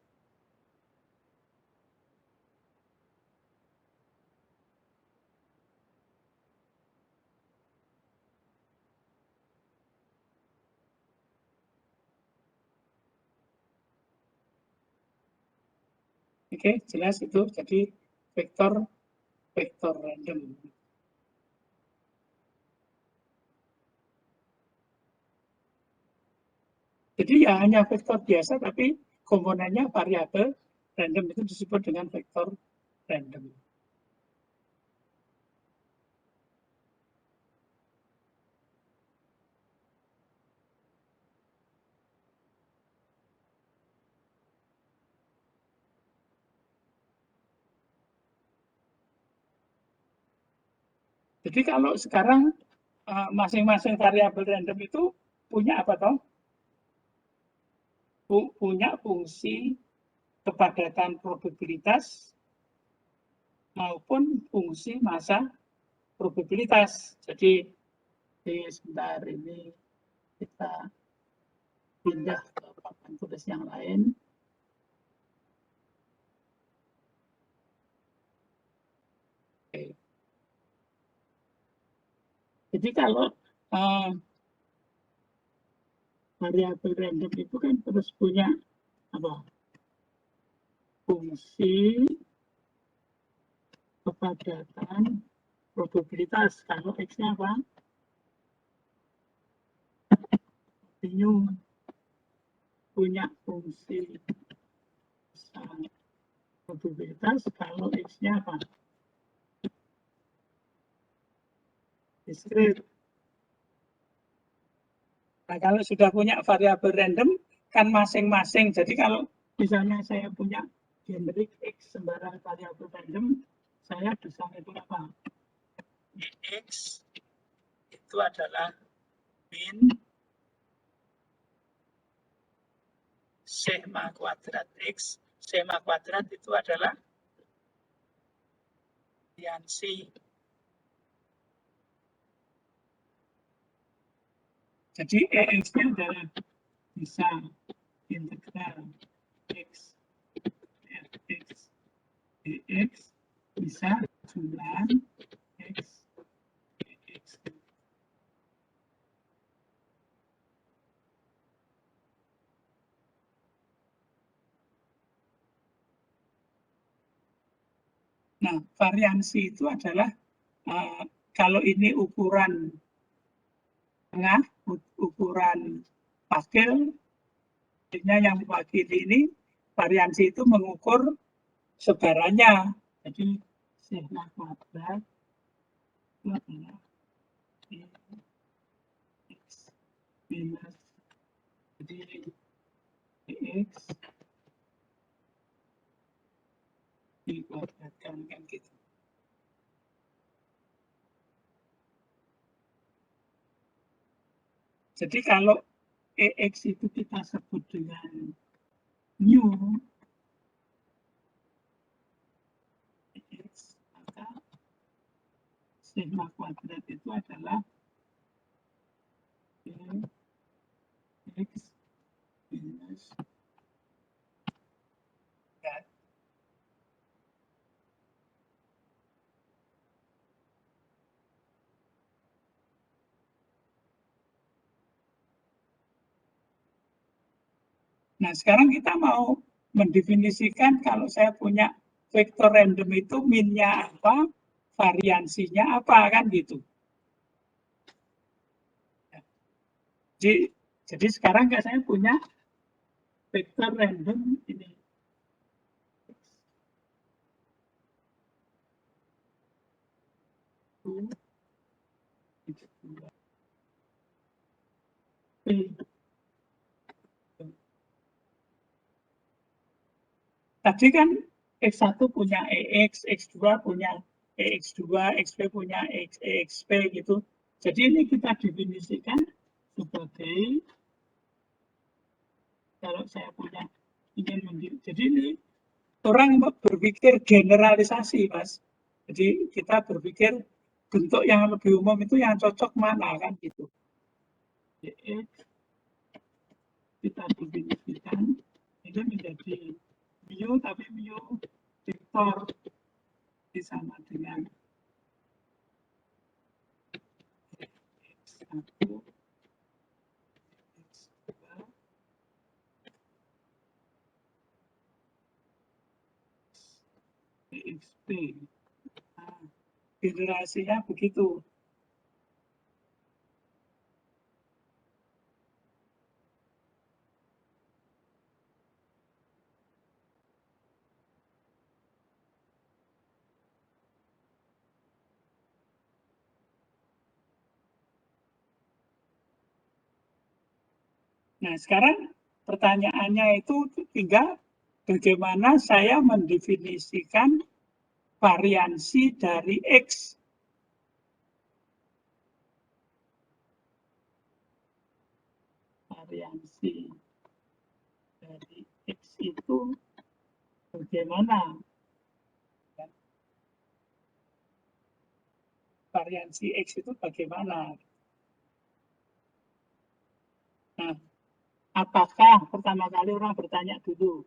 Oke, jelas itu. Jadi vektor random. Jadi ya hanya vektor biasa, tapi komponennya variabel random, itu disebut dengan vektor random. Jadi kalau sekarang masing-masing variabel random itu punya apa toh? Punya fungsi kepadatan probabilitas maupun fungsi massa probabilitas. Jadi sebentar ini kita pindah ke papan tulis yang lain. Oke. Jadi kalau variabel random itu kan terus punya apa? Fungsi kepadatan probabilitas. Kalau X-nya apa? Continuum. Punya fungsi probabilitas. Kalau X-nya apa? Discrete. Nah, kalau sudah punya variabel random, kan masing-masing. Jadi kalau misalnya saya punya generik X sembarang variabel random, saya bisa ngitung apa? X itu adalah min sigma kuadrat X. Sigma kuadrat itu adalah variansi. Jadi EX-nya adalah bisa integral X Fx dx bisa jumlah X dx. Nah, variansi itu adalah kalau ini ukuran tengah, ukuran wakil, yang mewakili ini, variansi itu mengukur sebarannya. Jadi sigma kuadrat itu adalah X minus dx dikuadratkan, kan gitu. Jadi kalau EX itu kita sebut dengan mu EX, maka sigma kuadrat itu adalah X minus ya. Nah, sekarang kita mau mendefinisikan kalau saya punya vektor random itu min-nya apa, variansinya apa, kan gitu. Jadi sekarang saya punya vektor random ini. Tadi kan X1 punya EX, X2 punya EX2, XP punya EXP gitu. Jadi ini kita definisikan sebagai, kalau saya punya jadi ini orang berpikir generalisasi, Mas. Jadi kita berpikir bentuk yang lebih umum itu yang cocok mana, kan gitu. EX kita definisikan ini menjadi mu, tapi mu vektor sama dengan X1, X2, XP. Nah, generasinya begitu. Nah, sekarang pertanyaannya itu tinggal bagaimana saya mendefinisikan variansi dari X. Variansi dari X itu bagaimana? Variansi X itu bagaimana? Nah, apakah pertama kali orang bertanya dulu,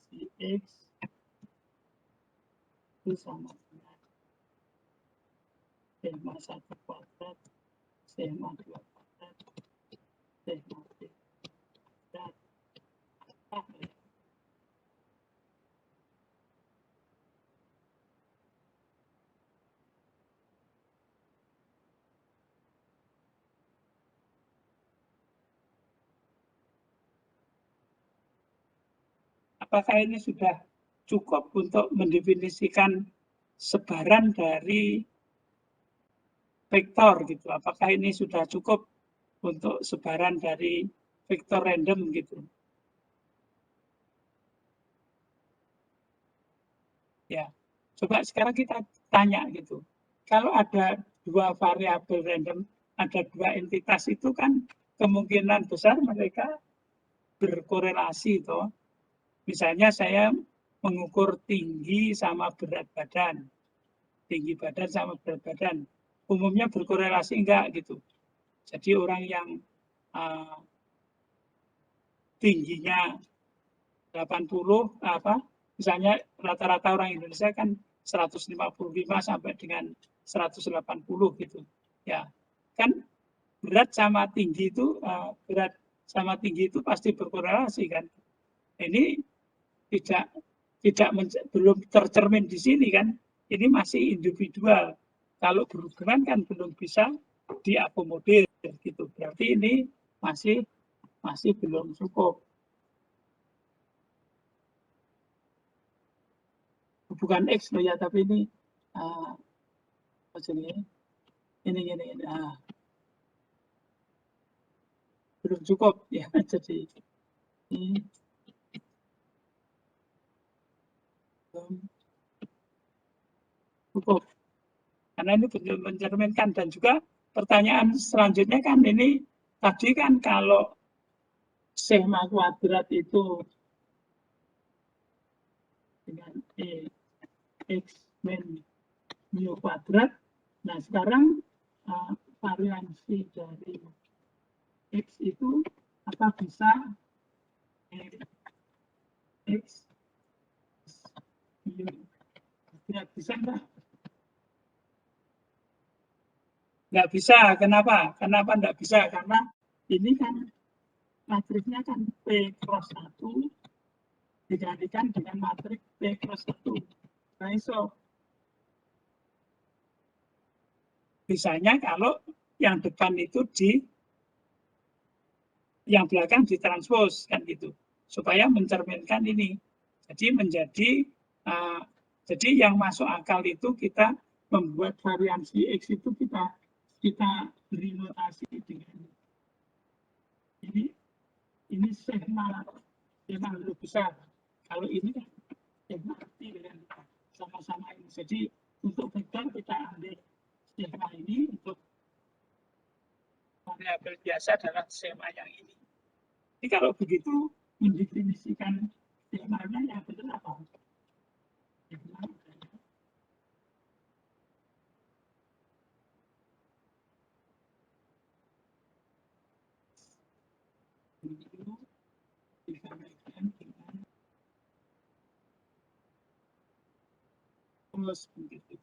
si X itu sama dengan sigma 1 kuadrat, sigma 2 kuadrat, sigma 3 kuadrat. Apakah ini sudah cukup untuk mendefinisikan sebaran dari vektor gitu? Apakah ini sudah cukup untuk sebaran dari vektor random gitu? Ya, coba sekarang kita tanya gitu. Kalau ada dua variabel random, ada dua entitas itu kan kemungkinan besar mereka berkorelasi toh. Misalnya saya mengukur tinggi sama berat badan. Tinggi badan sama berat badan. Umumnya berkorelasi enggak gitu. Jadi orang yang tingginya 80 misalnya rata-rata orang Indonesia kan 155 sampai dengan 180 gitu. Ya. Kan berat sama tinggi itu pasti berkorelasi kan. Ini belum tercermin di sini kan. Ini masih individual. Kalau berhubungan kan belum bisa diakomodir gitu. Berarti ini masih belum cukup. Bukan X loh ya, tapi ini ini belum cukup ya. Jadi ini belum cukup karena ini belum mencerminkan. Dan juga pertanyaan selanjutnya kan ini tadi kan kalau sigma kuadrat itu dengan X min mu kuadrat. Nah, sekarang variansi dari X itu apa bisa X mu kuadrat, bisa enggak? Nggak bisa. Kenapa? Kenapa nggak bisa? Karena ini kan matriksnya kan P cross 1 digantikan dengan matriks P cross 1. Nah, so bisanya kalau yang depan itu yang belakang ditranspos kan gitu, supaya mencerminkan ini. Jadi jadi yang masuk akal itu kita membuat variansi X itu kita beri notasi dengan ini sigma huruf besar. Kalau ini kan sigma kecil dengan sama-sama ini. Jadi untuk vektor kita ambil sigma ini, untuk variabel biasa adalah sigma yang ini. Jadi kalau begitu mendefinisikan sigma-nya yang benar apa? Sigma itu disampaikan dengan plus begitu.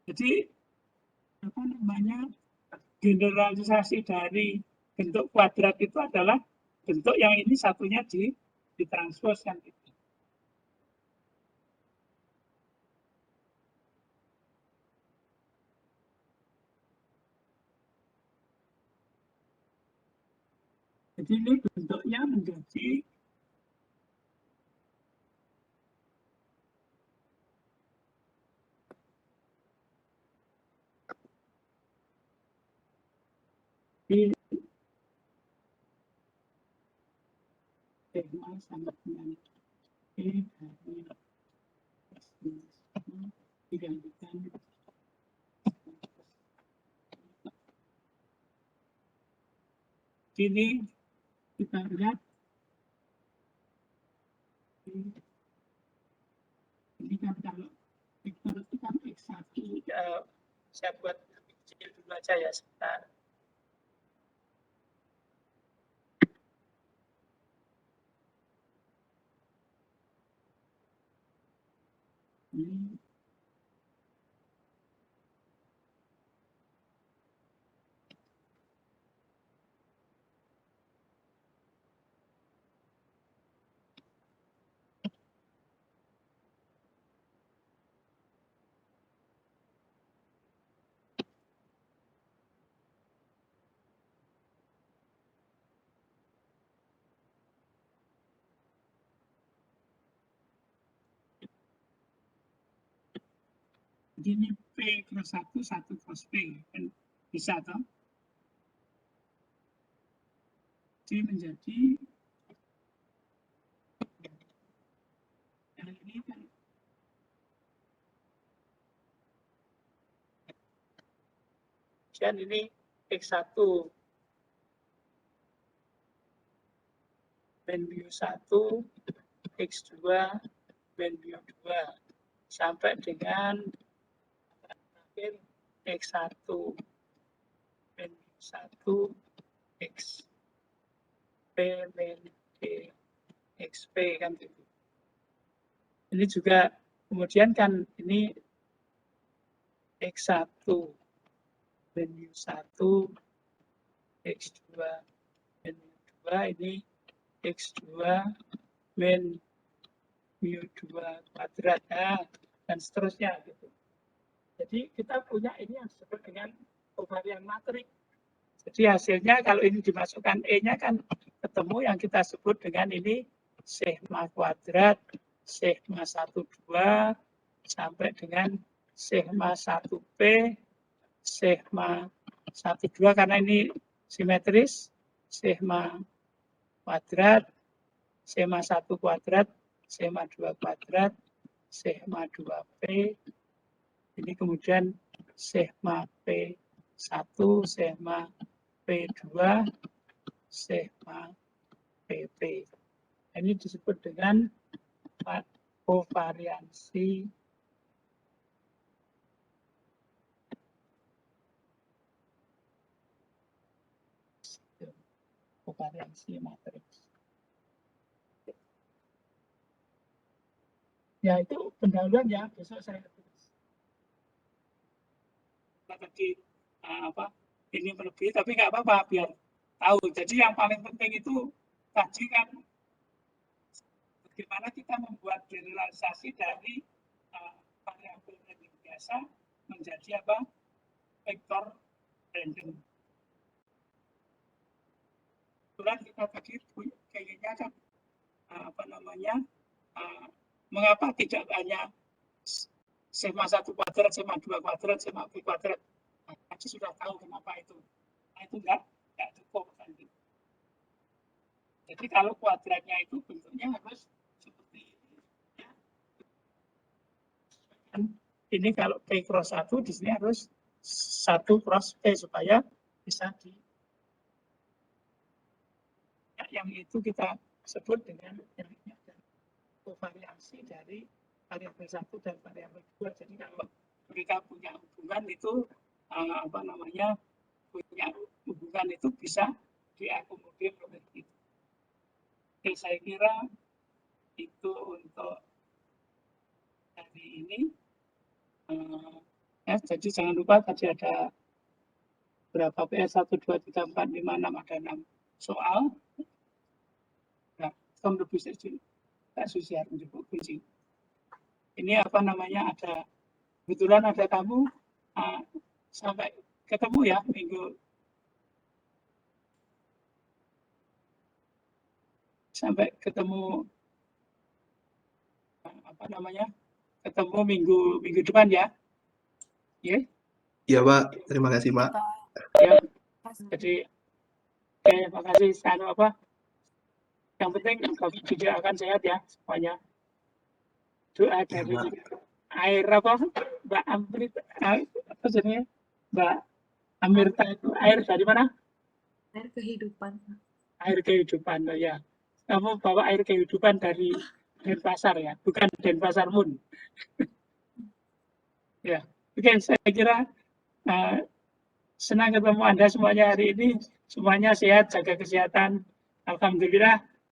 Jadi apa namanya, generalisasi dari bentuk kuadrat itu adalah bentuk yang ini satunya ditranspos kan gitu. Jadi ini bentuknya menjadi sigma sama dengan E dari digantikan ini kita lihat ini kan kalau vektor itu kan X1, saya buat kecil dulu aja ya sebentar. Ini ini P cross 1, 1 cross P. Kan bisa toh? Jadi menjadi yang ini kan dan ini X1 ben mu 1, X2 ben mu 2 sampai dengan terakhir X1 ben mu 1 X P min D XP kan gitu. Ini juga kemudian kan ini X1 ben mu 1 X2 ben mu 2 ini X2 min mu 2 kuadrat dan seterusnya gitu. Jadi kita punya ini yang disebut dengan kovarian matrik. Jadi hasilnya kalau ini dimasukkan E-nya kan ketemu yang kita sebut dengan ini sigma kuadrat sigma 12 sampai dengan sigma 1P sigma 12 karena ini simetris, sigma kuadrat sigma 1 kuadrat sigma 2 kuadrat sigma 2P ini kemudian sigma P1 sigma P2 sigma PP. Ini disebut dengan kovariansi matriks. Ya itu pendahuluan ya, besok saya tulis. Tadi ini melebihi, tapi nggak apa-apa biar tahu. Jadi yang paling penting itu tadi kan bagaimana kita membuat generalisasi dari variabel random biasa menjadi vektor random. Kebetulan kita tadi kayaknya kan mengapa tidak hanya sigma 1 kuadrat, sigma 2 kuadrat, sigma p kuadrat. Nah, tadi sudah tahu kenapa itu. Nah, itu enggak cukup kan gitu. Jadi kalau kuadratnya itu bentuknya harus seperti ini. Ya. Ini kalau P cross 1 di sini harus 1 cross P supaya bisa yang itu kita sebut dengan yang kovariansi dari variabel 1 dan variabel 2. Jadi kalau mereka punya hubungan itu punya hubungan itu bisa diakomodir oleh itu. Oke, saya kira itu untuk hari ini. Jadi jangan lupa tadi ada berapa PS 1, 2, 3, 4, 5, 6, ada 6 soal. Nah, kamu lebih sedikit. Tak susah menjemput kunci. Ini ada kebetulan ada tamu sampai ketemu ya minggu sampai ketemu ketemu minggu depan ya. Ya. Iya Pak, terima kasih Pak. Ya. Jadi terima kasih. Yang penting juga akan sehat ya semuanya. Doa dari air Mbak Amrita, apa jadinya Mbak Amirta itu air dari mana? Air kehidupan. Air kehidupan, ya. Kamu bawa air kehidupan dari Denpasar ya, bukan Denpasar Moon. Ya, oke, saya kira senang ketemu Anda semuanya hari ini. Semuanya sehat, jaga kesehatan. Alhamdulillah.